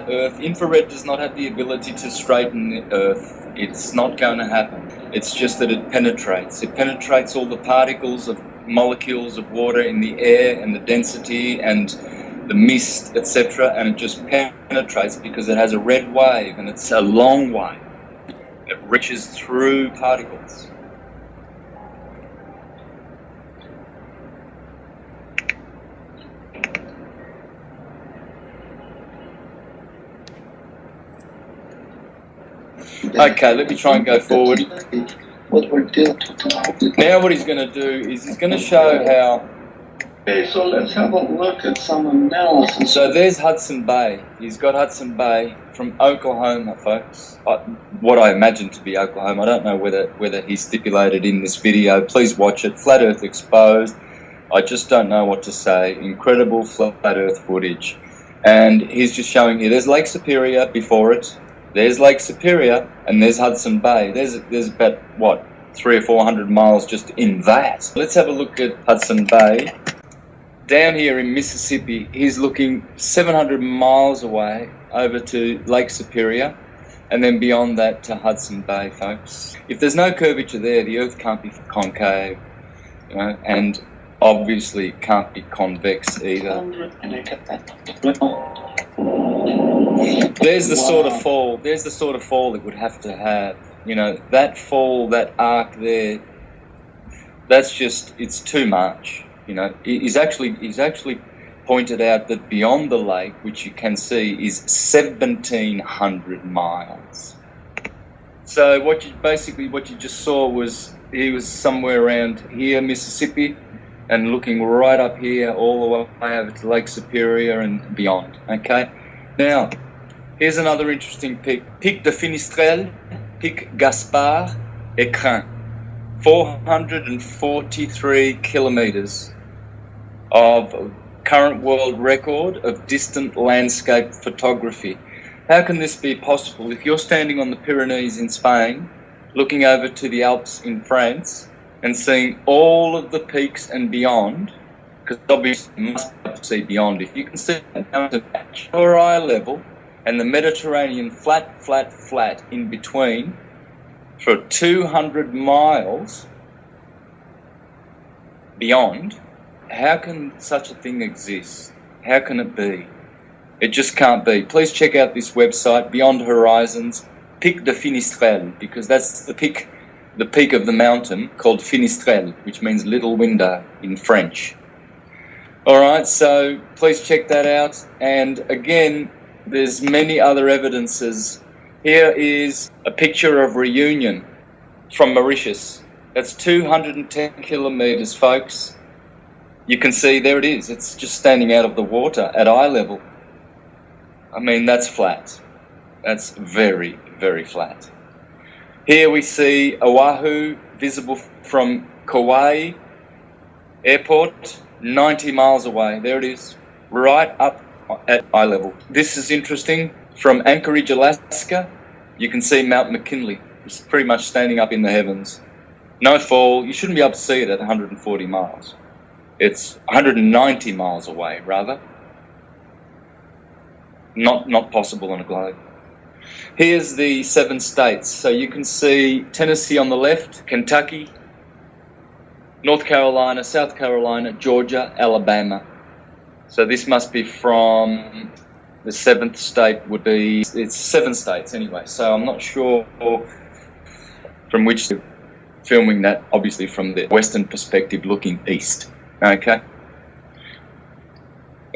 Earth. Infrared does not have the ability to straighten the Earth. It's not going to happen. It's just that it penetrates. It penetrates all the particles of molecules of water in the air and the density and the mist, etc., and it just penetrates because it has a red wave, and it's a long wave. It reaches through particles. Okay, let me try and go forward. What we're doing. Now what he's going to do is he's going to show how... Okay, so let's have a look at some analysis. So there's Hudson Bay. He's got Hudson Bay from Oklahoma, folks. What I imagine to be Oklahoma. I don't know whether he stipulated in this video. Please watch it. Flat Earth exposed. I just don't know what to say. Incredible flat Earth footage. And he's just showing here. There's Lake Superior before it. There's Lake Superior, and there's Hudson Bay. There's about, what, 300 or 400 miles just in that. Let's have a look at Hudson Bay. Down here in Mississippi, he's looking 700 miles away over to Lake Superior, and then beyond that to Hudson Bay, folks. If there's no curvature there, the Earth can't be concave, you know, and obviously can't be convex either. There's the sort of fall. There's the sort of fall it would have to have. You know, that fall, that arc there. That's just, it's too much. You know, he's actually pointed out that beyond the lake, which you can see, is 1,700 miles. So what you just saw was he was somewhere around here, Mississippi, and looking right up here, all the way over to Lake Superior and beyond. Okay. Now, here's another interesting pic. Pic de Finistrelle, Pic Gaspard, Écrin. 443 kilometres of current world record of distant landscape photography. How can this be possible? If you're standing on the Pyrenees in Spain, looking over to the Alps in France, and seeing all of the peaks and beyond, because obviously you must be able to see beyond. If you can see down to your eye level and the Mediterranean flat in between for 200 miles beyond, how can such a thing exist? How can it be? It just can't be. Please check out this website, Beyond Horizons, Pic de Finistrelle, because that's the peak of the mountain called Finistrelle, which means little window in French. All right, so please check that out. And again, there's many other evidences. Here is a picture of Reunion from Mauritius. That's 210 kilometers, folks. You can see there it is. It's just standing out of the water at eye level. I mean, that's flat. That's very, very flat. Here we see Oahu, visible from Kauai Airport, 90 miles away. There it is, right up at eye level. This is interesting. From Anchorage, Alaska, you can see Mount McKinley. It's pretty much standing up in the heavens. No fall. You shouldn't be able to see it at 140 miles. It's 190 miles away, rather. Not possible on a globe. Here's the 7 states. So you can see Tennessee on the left, Kentucky, North Carolina, South Carolina, Georgia, Alabama. So this must be from the 7th state would be, it's 7 states anyway. So I'm not sure from which they're filming that, obviously from the western perspective looking east. Okay.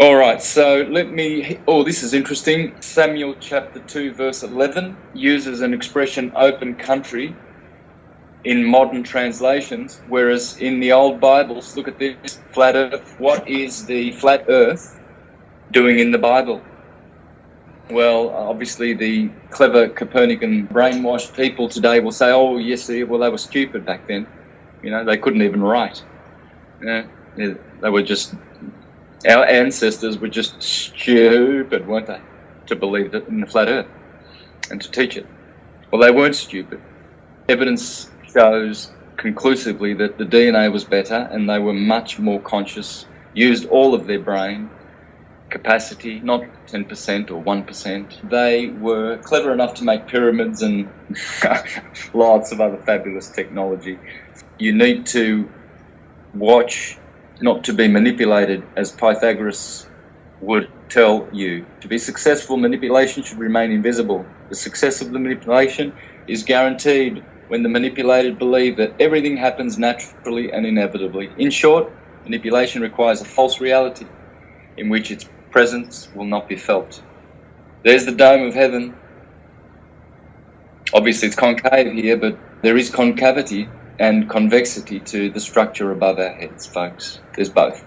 All right, so let me, this is interesting. Samuel chapter 2, verse 11 uses an expression open country in modern translations, whereas in the old Bibles, look at this, flat earth. What is the flat earth doing in the Bible? Well, obviously the clever Copernican brainwashed people today will say, oh, yes, well, they were stupid back then. You know, they couldn't even write. They were just... Our ancestors were just stupid, weren't they, to believe in the flat earth and to teach it. Well, they weren't stupid. Evidence shows conclusively that the DNA was better and they were much more conscious, used all of their brain capacity, not 10% or 1%. They were clever enough to make pyramids and lots of other fabulous technology. You need to watch not to be manipulated, as Pythagoras would tell you. To be successful, manipulation should remain invisible. The success of the manipulation is guaranteed when the manipulated believe that everything happens naturally and inevitably. In short, manipulation requires a false reality in which its presence will not be felt. There's the dome of heaven. Obviously it's concave here, but there is concavity and convexity to the structure above our heads, folks. There's both.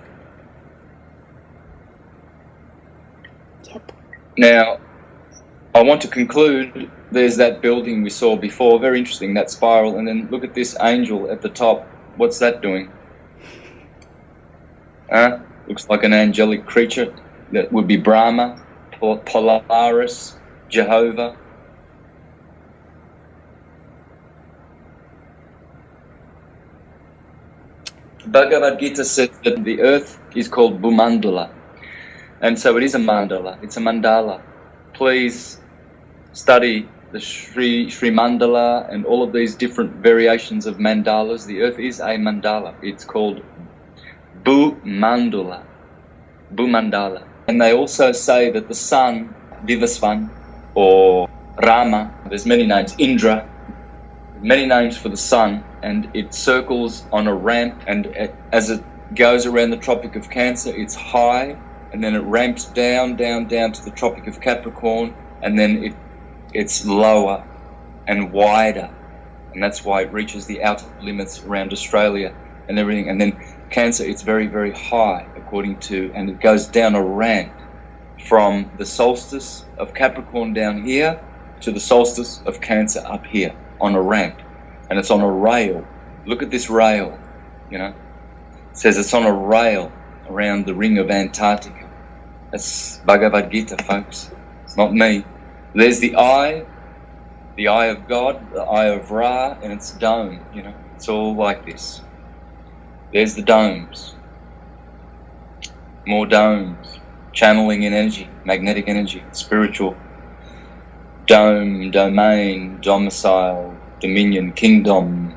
Yep. Now, I want to conclude, there's that building we saw before, very interesting, that spiral, and then look at this angel at the top. What's that doing? Looks like an angelic creature. That would be Brahma, Polaris, Jehovah. Bhagavad Gita says that the earth is called Bhumandala, and so it is a mandala. It's a mandala. Please study the Sri Mandala and all of these different variations of mandalas. The earth is a mandala. It's called Bhumandala. Bhumandala. And they also say that the sun, Vivasvan, or Rama, there's many names, Indra, many names for the sun, and it circles on a ramp, and as it goes around the Tropic of Cancer, it's high, and then it ramps down to the Tropic of Capricorn, and then it's lower and wider, and that's why it reaches the outer limits around Australia and everything. And then Cancer, it's very, very high, and it goes down a ramp from the solstice of Capricorn down here to the solstice of Cancer up here on a ramp. And it's on a rail. Look at this rail, It says it's on a rail around the ring of Antarctica. That's Bhagavad Gita, folks. It's not me. There's the eye of God, the eye of Ra, and its dome, It's all like this. There's the domes. More domes. Channeling in energy, magnetic energy, spiritual. Dome, domain, domicile, dominion, kingdom,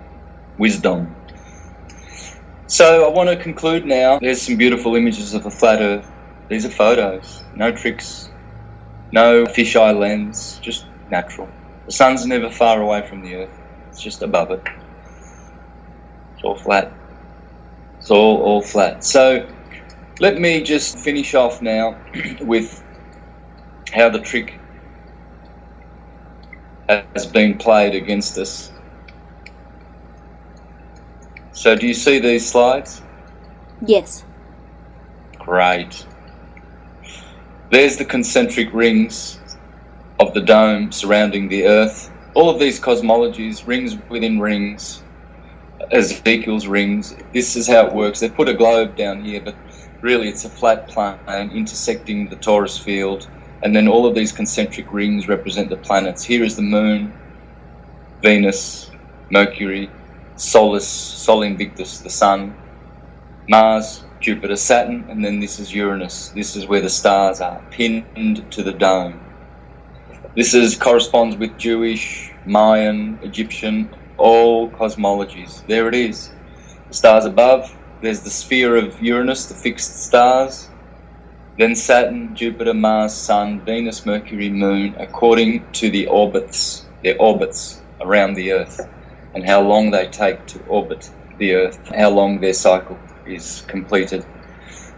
wisdom. So I want to conclude now. There's some beautiful images of a flat earth. These are photos, no tricks, no fisheye lens, just natural. The sun's never far away from the earth. It's just above it. It's all flat. It's all flat. So Let me just finish off now with how the trick has been played against us. So do you see these slides? Yes. Great. There's the concentric rings of the dome surrounding the Earth. All of these cosmologies, rings within rings, Ezekiel's rings. This is how it works. They put a globe down here, but really it's a flat plane intersecting the Taurus Field, and then all of these concentric rings represent the planets. Here is the Moon, Venus, Mercury, Sol Invictus, the Sun, Mars, Jupiter, Saturn, and then this is Uranus. This is where the stars are, pinned to the dome. This corresponds with Jewish, Mayan, Egyptian, all cosmologies. There it is. The stars above, there's the sphere of Uranus, the fixed stars, then Saturn, Jupiter, Mars, Sun, Venus, Mercury, Moon, according to the orbits, their orbits around the Earth, and how long they take to orbit the Earth, how long their cycle is completed.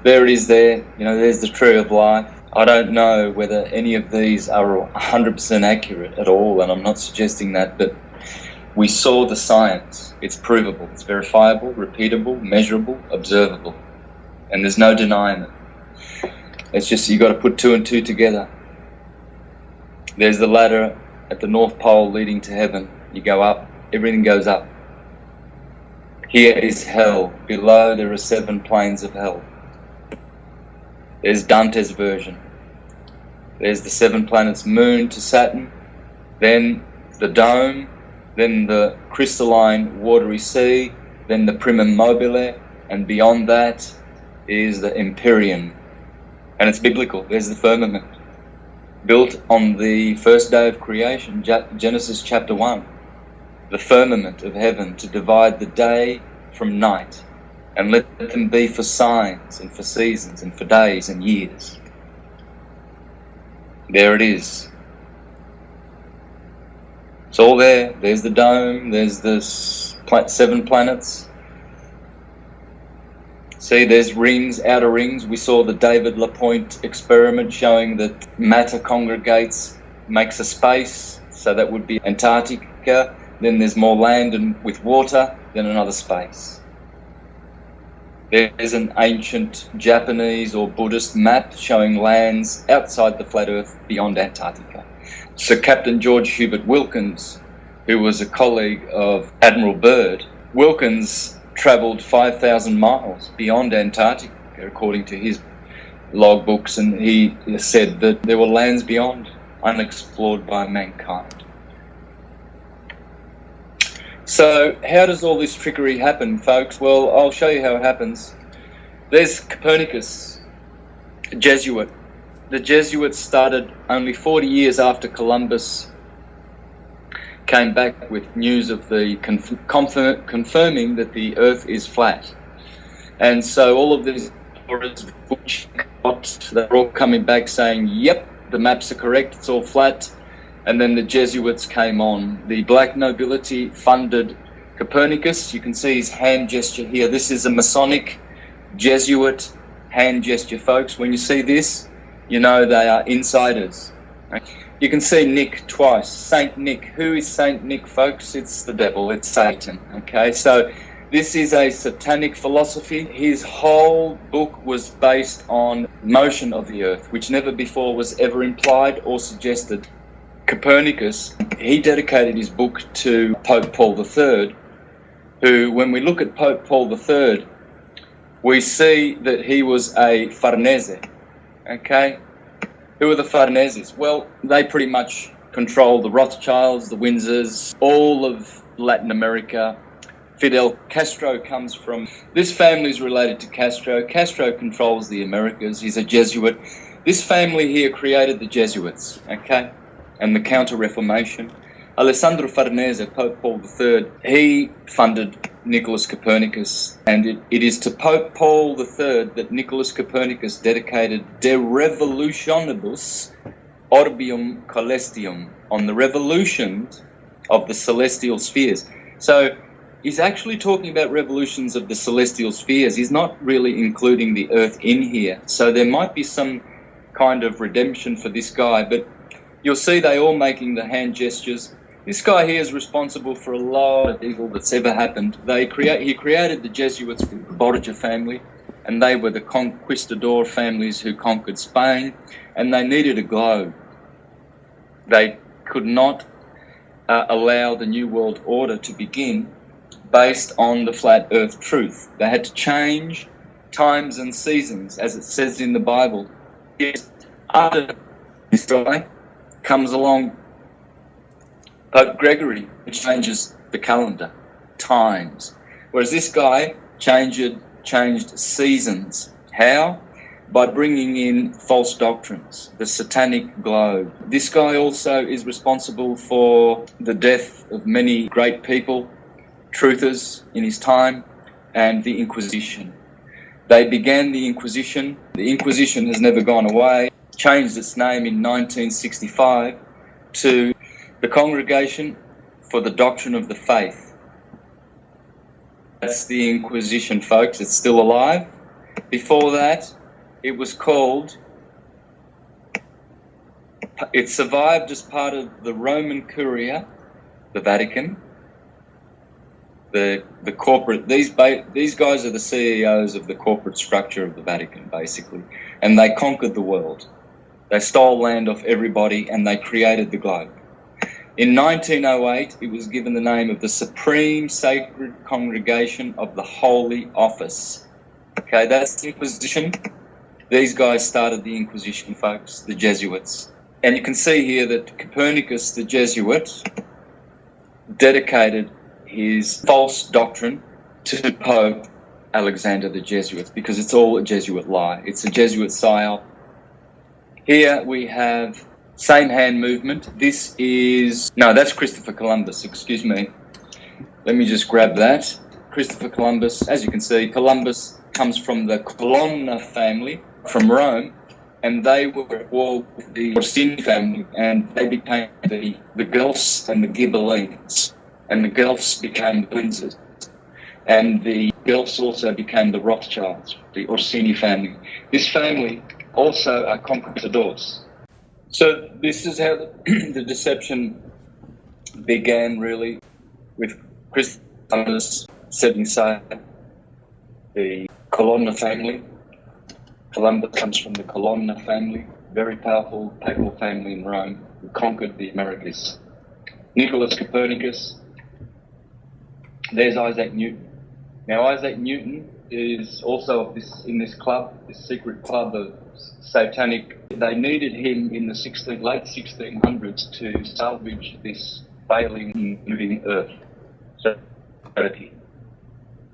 There it is there, there's the tree of life. I don't know whether any of these are 100% accurate at all, and I'm not suggesting that, but we saw the science. It's provable, it's verifiable, repeatable, measurable, observable, and there's no denying it. It's just you got to put two and two together. There's the ladder at the North Pole leading to heaven. You go up, everything goes up. Here is hell. Below there are 7 planes of hell. There's Dante's version. There's the 7 planets, Moon to Saturn, then the dome, then the crystalline watery sea, then the primum mobile, and beyond that is the Empyrean. And it's biblical. There's the firmament, built on the first day of creation, Genesis chapter 1. The firmament of heaven to divide the day from night, and let them be for signs and for seasons and for days and years. There it is. It's all there. There's the dome. There's the 7 planets. See, there's rings, outer rings. We saw the David Lapointe experiment showing that matter congregates, makes a space. So that would be Antarctica. Then there's more land and with water, then another space. There's an ancient Japanese or Buddhist map showing lands outside the flat Earth beyond Antarctica. Sir Captain George Hubert Wilkins, who was a colleague of Admiral Byrd, Wilkins travelled 5,000 miles beyond Antarctica, according to his logbooks, and he said that there were lands beyond, unexplored by mankind. So how does all this trickery happen, folks? Well, I'll show you how it happens. There's Copernicus, a Jesuit. The Jesuits started only 40 years after Columbus came back with news of the confirming that the Earth is flat. And so all of these they're all coming back saying, yep, the maps are correct, it's all flat. And then the Jesuits came on. The black nobility funded Copernicus. You can see his hand gesture here. This is a Masonic Jesuit hand gesture, folks. When you see this, you know they are insiders. You can see Nick twice. Saint Nick. Who is Saint Nick, folks? It's the devil. It's Satan. Okay, so this is a satanic philosophy. His whole book was based on motion of the Earth, which never before was ever implied or suggested. Copernicus, he dedicated his book to Pope Paul III, who, when we look at Pope Paul III, we see that he was a Farnese, okay? Who are the Farneses? Well, they pretty much control the Rothschilds, the Windsors, all of Latin America. Fidel Castro comes from... This family is related to Castro. Castro controls the Americas. He's a Jesuit. This family here created the Jesuits, okay? And the Counter-Reformation. Alessandro Farnese, Pope Paul III, he funded Nicholas Copernicus, and it is to Pope Paul III that Nicholas Copernicus dedicated De Revolutionibus Orbium Coelestium, on the revolution of the celestial spheres. So he's actually talking about revolutions of the celestial spheres. He's not really including the Earth in here. So there might be some kind of redemption for this guy, but you'll see they all making the hand gestures. This guy here is responsible for a lot of evil that's ever happened. He created the Jesuits with the Borgia family, and they were the conquistador families who conquered Spain, and they needed a globe. They could not allow the New World Order to begin based on the flat earth truth. They had to change times and seasons, as it says in the Bible. After this guy comes along Pope Gregory, who changes the calendar, times. Whereas this guy changed seasons. How? By bringing in false doctrines, the satanic globe. This guy also is responsible for the death of many great people, truthers in his time, and the Inquisition. They began the Inquisition. The Inquisition has never gone away. Changed its name in 1965 to the Congregation for the Doctrine of the Faith. That's the Inquisition, folks. It's still alive. Before that, it was called... It survived as part of the Roman Curia, the Vatican, the corporate... These guys are the CEOs of the corporate structure of the Vatican, basically. And they conquered the world. They stole land off everybody and they created the globe. In 1908, it was given the name of the Supreme Sacred Congregation of the Holy Office. Okay, that's the Inquisition. These guys started the Inquisition, folks, the Jesuits. And you can see here that Copernicus, the Jesuit, dedicated his false doctrine to Pope Alexander the Jesuit, because it's all a Jesuit lie. It's a Jesuit psyop. Here we have same hand movement. This is... No, that's Christopher Columbus, excuse me. Let me just grab that. Christopher Columbus. As you can see, Columbus comes from the Colonna family from Rome, and they were at war with the Orsini family, and they became the Guelphs and the Ghibellines. And the Guelphs became the Windsors. And the Guelphs also became the Rothschilds, the Orsini family. This family also are conquistadors. So this is how the deception began, really, with Christopher Columbus setting sail. The Colonna family. Columbus comes from the Colonna family, very powerful papal family in Rome, who conquered the Americas. Nicholas Copernicus. There's Isaac Newton. Now, Isaac Newton is also in this club, this secret club of satanic. They needed him in the late 1600s to salvage this failing moving Earth. So,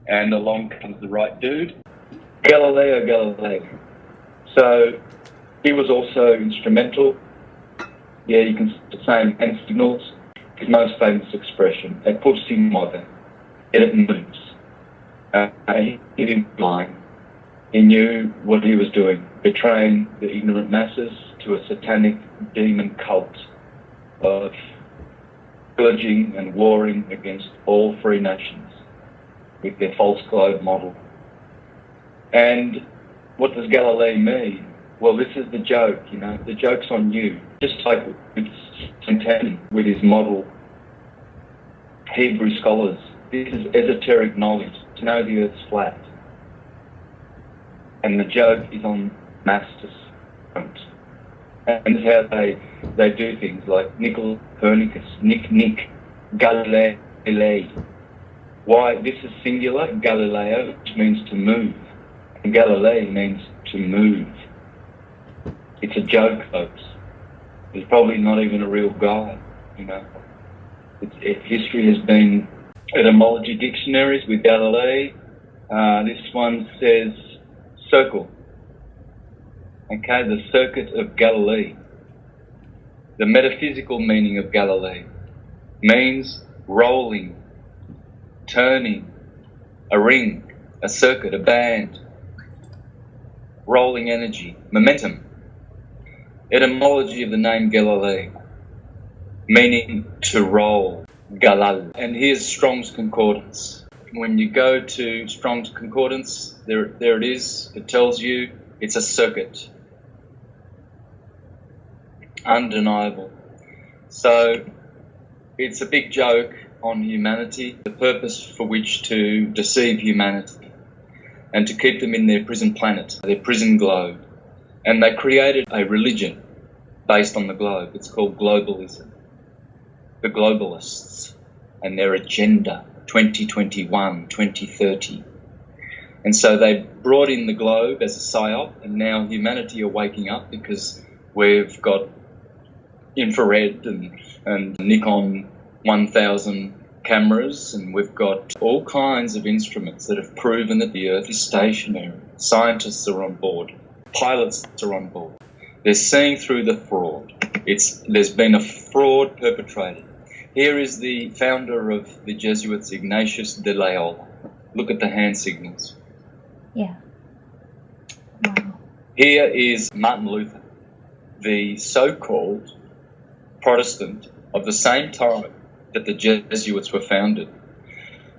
and along comes the right dude, Galileo Galilei. So he was also instrumental. Yeah, you can see the same hand signals. His most famous expression, "E pur si muove," it moves. He didn't blind. He knew what he was doing, betraying the ignorant masses to a satanic demon cult of pillaging and warring against all free nations with their false globe model. And what does Galilei mean? Well, this is the joke, the joke's on you. Just like with Santana, with his model, Hebrew scholars, this is esoteric knowledge, to know the Earth's flat. And the joke is on masters. And how they do things like Nicholas Copernicus, Nick, Galilei. Why? This is singular, Galileo, which means to move. And Galilei means to move. It's a joke, folks. He's probably not even a real guy, History has been etymology dictionaries with Galilei. This one says circle. Okay, the circuit of Galilee. The metaphysical meaning of Galilee means rolling, turning, a ring, a circuit, a band, rolling energy, momentum. Etymology of the name Galilee, meaning to roll. Galal. And here's Strong's Concordance. When you go to Strong's Concordance, there it is. It tells you it's a circuit. Undeniable. So it's a big joke on humanity, the purpose for which to deceive humanity and to keep them in their prison planet, their prison globe. And they created a religion based on the globe. It's called globalism. The globalists and their agenda, 2021, 2030. And so they brought in the globe as a psyop, and now humanity are waking up because we've got infrared and Nikon 1000 cameras, and we've got all kinds of instruments that have proven that the Earth is stationary. Scientists are on board. Pilots are on board. They're seeing through the fraud. There's been a fraud perpetrated. Here is the founder of the Jesuits, Ignatius de Loyola. Look at the hand signals. Yeah. Wow. Here is Martin Luther, the so-called Protestant of the same time that the Jesuits were founded.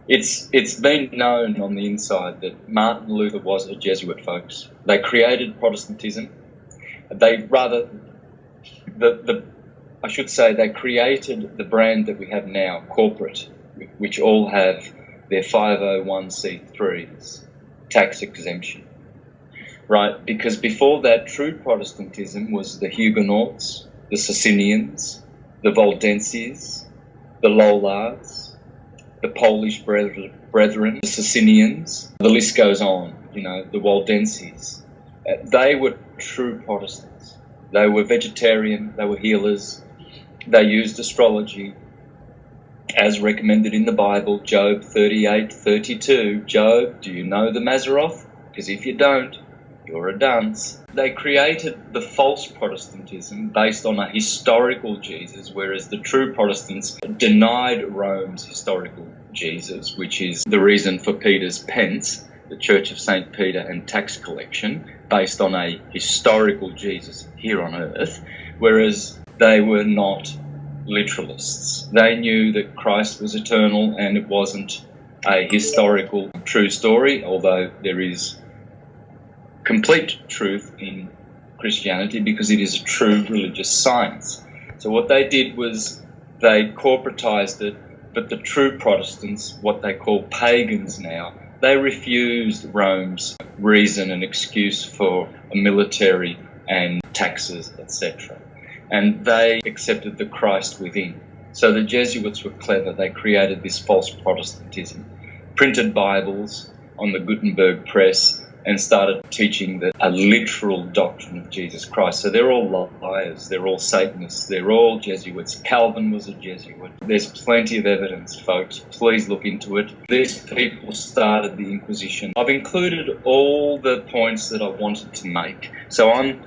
It's been known on the inside that Martin Luther was a Jesuit, folks. They created Protestantism. They created the brand that we have now, corporate, which all have their 501c3s, tax exemption, right? Because before that, true Protestantism was the Huguenots, the Socinians, the Waldenses, the Lollards, the Polish Brethren, the Socinians, the list goes on, the Waldenses. They were true Protestants. They were vegetarian, they were healers, they used astrology as recommended in the Bible, Job 38:32. Job, do you know the Mazzaroth? Because if you don't, you're a dunce. They created the false Protestantism based on a historical Jesus, whereas the true Protestants denied Rome's historical Jesus, which is the reason for Peter's pence, the Church of St. Peter and tax collection, based on a historical Jesus here on earth, whereas they were not literalists. They knew that Christ was eternal and it wasn't a historical true story, although there is complete truth in Christianity because it is a true religious science. So what they did was they corporatized it, but the true Protestants, what they call pagans now, they refused Rome's reason and excuse for a military and taxes, etc. And they accepted the Christ within. So the Jesuits were clever. They created this false Protestantism, printed Bibles on the Gutenberg press, and started teaching a literal doctrine of Jesus Christ. So they're all liars, they're all Satanists, they're all Jesuits. Calvin was a Jesuit. There's plenty of evidence, folks. Please look into it. These people started the Inquisition. I've included all the points that I wanted to make. So I'm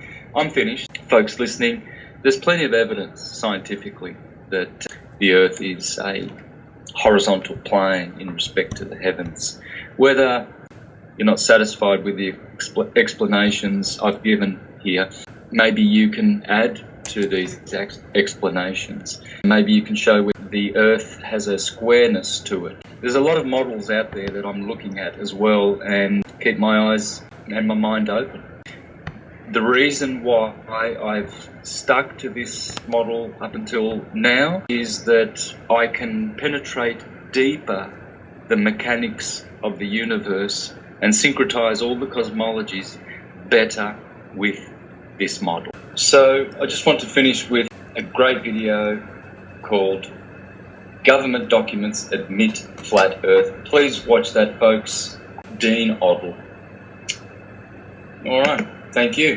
finished. Folks listening, there's plenty of evidence scientifically that the Earth is a horizontal plane in respect to the heavens. Whether you're not satisfied with the explanations I've given here, maybe you can add to these explanations. Maybe you can show that the Earth has a squareness to it. There's a lot of models out there that I'm looking at as well and keep my eyes and my mind open. The reason why I've stuck to this model up until now is that I can penetrate deeper the mechanics of the universe and syncretize all the cosmologies better with this model. So I just want to finish with a great video called Government Documents Admit Flat Earth. Please watch that, folks. Dean Oddle. All right, thank you.